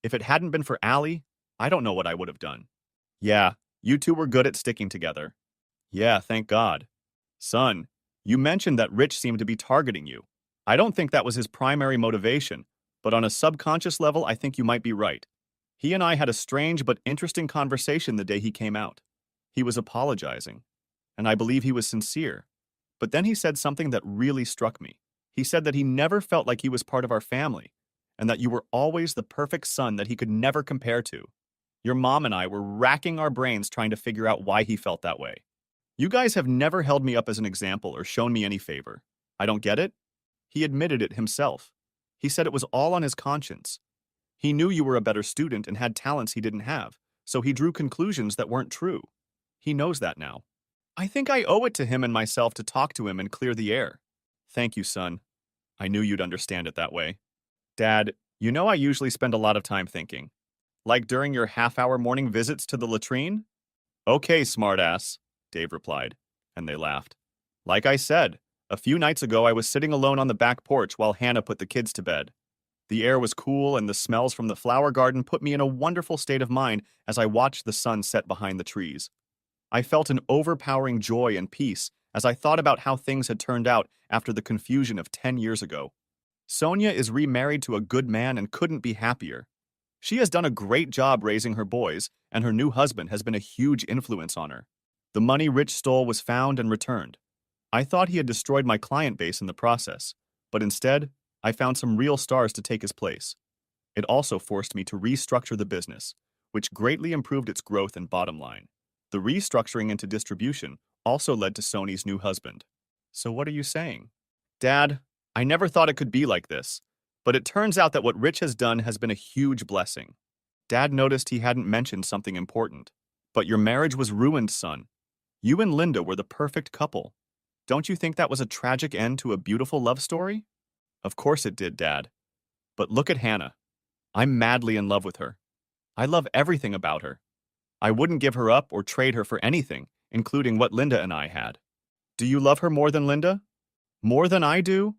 If it hadn't been for Allie, I don't know what I would have done." "Yeah, you two were good at sticking together." Yeah, thank God. Son, you mentioned that Rich seemed to be targeting you. I don't think that was his primary motivation, but on a subconscious level, I think you might be right. He and I had a strange but interesting conversation the day he came out. He was apologizing, and I believe he was sincere. But then he said something that really struck me. He said that he never felt like he was part of our family, and that you were always the perfect son that he could never compare to. Your mom and I were racking our brains trying to figure out why he felt that way. You guys have never held me up as an example or shown me any favor. I don't get it? He admitted it himself. He said it was all on his conscience. He knew you were a better student and had talents he didn't have, so he drew conclusions that weren't true. He knows that now. I think I owe it to him and myself to talk to him and clear the air. Thank you, son. I knew you'd understand it that way. Dad, you know I usually spend a lot of time thinking. Like during your half-hour morning visits to the latrine? Okay, smartass, Dave replied, and they laughed. Like I said, a few nights ago I was sitting alone on the back porch while Hannah put the kids to bed. The air was cool and the smells from the flower garden put me in a wonderful state of mind as I watched the sun set behind the trees. I felt an overpowering joy and peace as I thought about how things had turned out after the confusion of 10 years ago. Sonia is remarried to a good man and couldn't be happier. She has done a great job raising her boys, and her new husband has been a huge influence on her. The money Rich stole was found and returned. I thought he had destroyed my client base in the process, but instead, I found some real stars to take his place. It also forced me to restructure the business, which greatly improved its growth and bottom line. The restructuring into distribution also led to Sony's new husband. So what are you saying? Dad, I never thought it could be like this, but it turns out that what Rich has done has been a huge blessing. Dad noticed he hadn't mentioned something important. But your marriage was ruined, son. You and Linda were the perfect couple. Don't you think that was a tragic end to a beautiful love story? Of course it did, Dad. But look at Hannah. I'm madly in love with her. I love everything about her. I wouldn't give her up or trade her for anything, including what Linda and I had. Do you love her more than Linda? More than I do?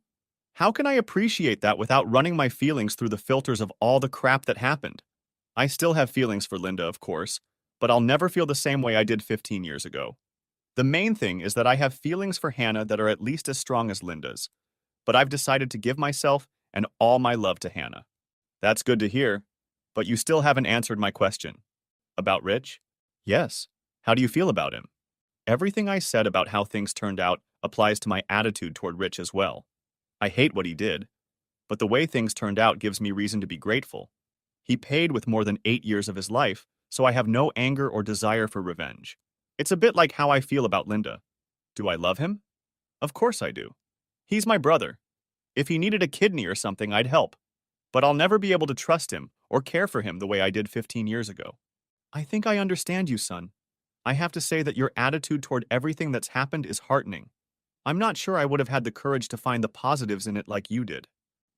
How can I appreciate that without running my feelings through the filters of all the crap that happened? I still have feelings for Linda, of course, but I'll never feel the same way I did 15 years ago. The main thing is that I have feelings for Hannah that are at least as strong as Linda's, but I've decided to give myself and all my love to Hannah. That's good to hear, but you still haven't answered my question. About Rich? Yes. How do you feel about him? Everything I said about how things turned out applies to my attitude toward Rich as well. I hate what he did, but the way things turned out gives me reason to be grateful. He paid with more than 8 years of his life, so I have no anger or desire for revenge. It's a bit like how I feel about Linda. Do I love him? Of course I do. He's my brother. If he needed a kidney or something, I'd help. But I'll never be able to trust him or care for him the way I did 15 years ago. I think I understand you, son. I have to say that your attitude toward everything that's happened is heartening. I'm not sure I would have had the courage to find the positives in it like you did.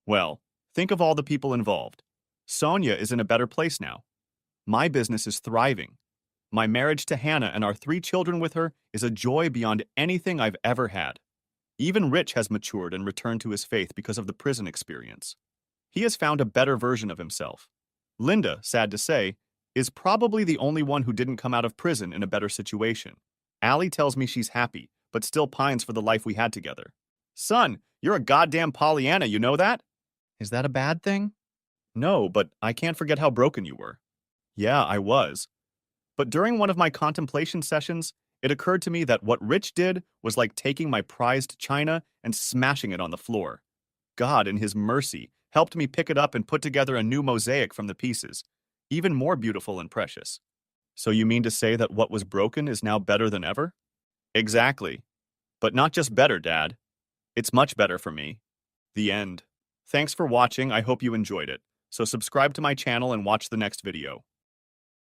Well, think of all the people involved. Sonia is in a better place now. My business is thriving. My marriage to Hannah and our 3 children with her is a joy beyond anything I've ever had. Even Rich has matured and returned to his faith because of the prison experience. He has found a better version of himself. Linda, sad to say, is probably the only one who didn't come out of prison in a better situation. Allie tells me she's happy, but still pines for the life we had together. Son, you're a goddamn Pollyanna, you know that? Is that a bad thing? No, but I can't forget how broken you were. Yeah, I was. But during one of my contemplation sessions, it occurred to me that what Rich did was like taking my prized china and smashing it on the floor. God, in his mercy, helped me pick it up and put together a new mosaic from the pieces, even more beautiful and precious. So you mean to say that what was broken is now better than ever? Exactly. But not just better, Dad. It's much better for me. The end. Thanks for watching. I hope you enjoyed it. So subscribe to my channel and watch the next video.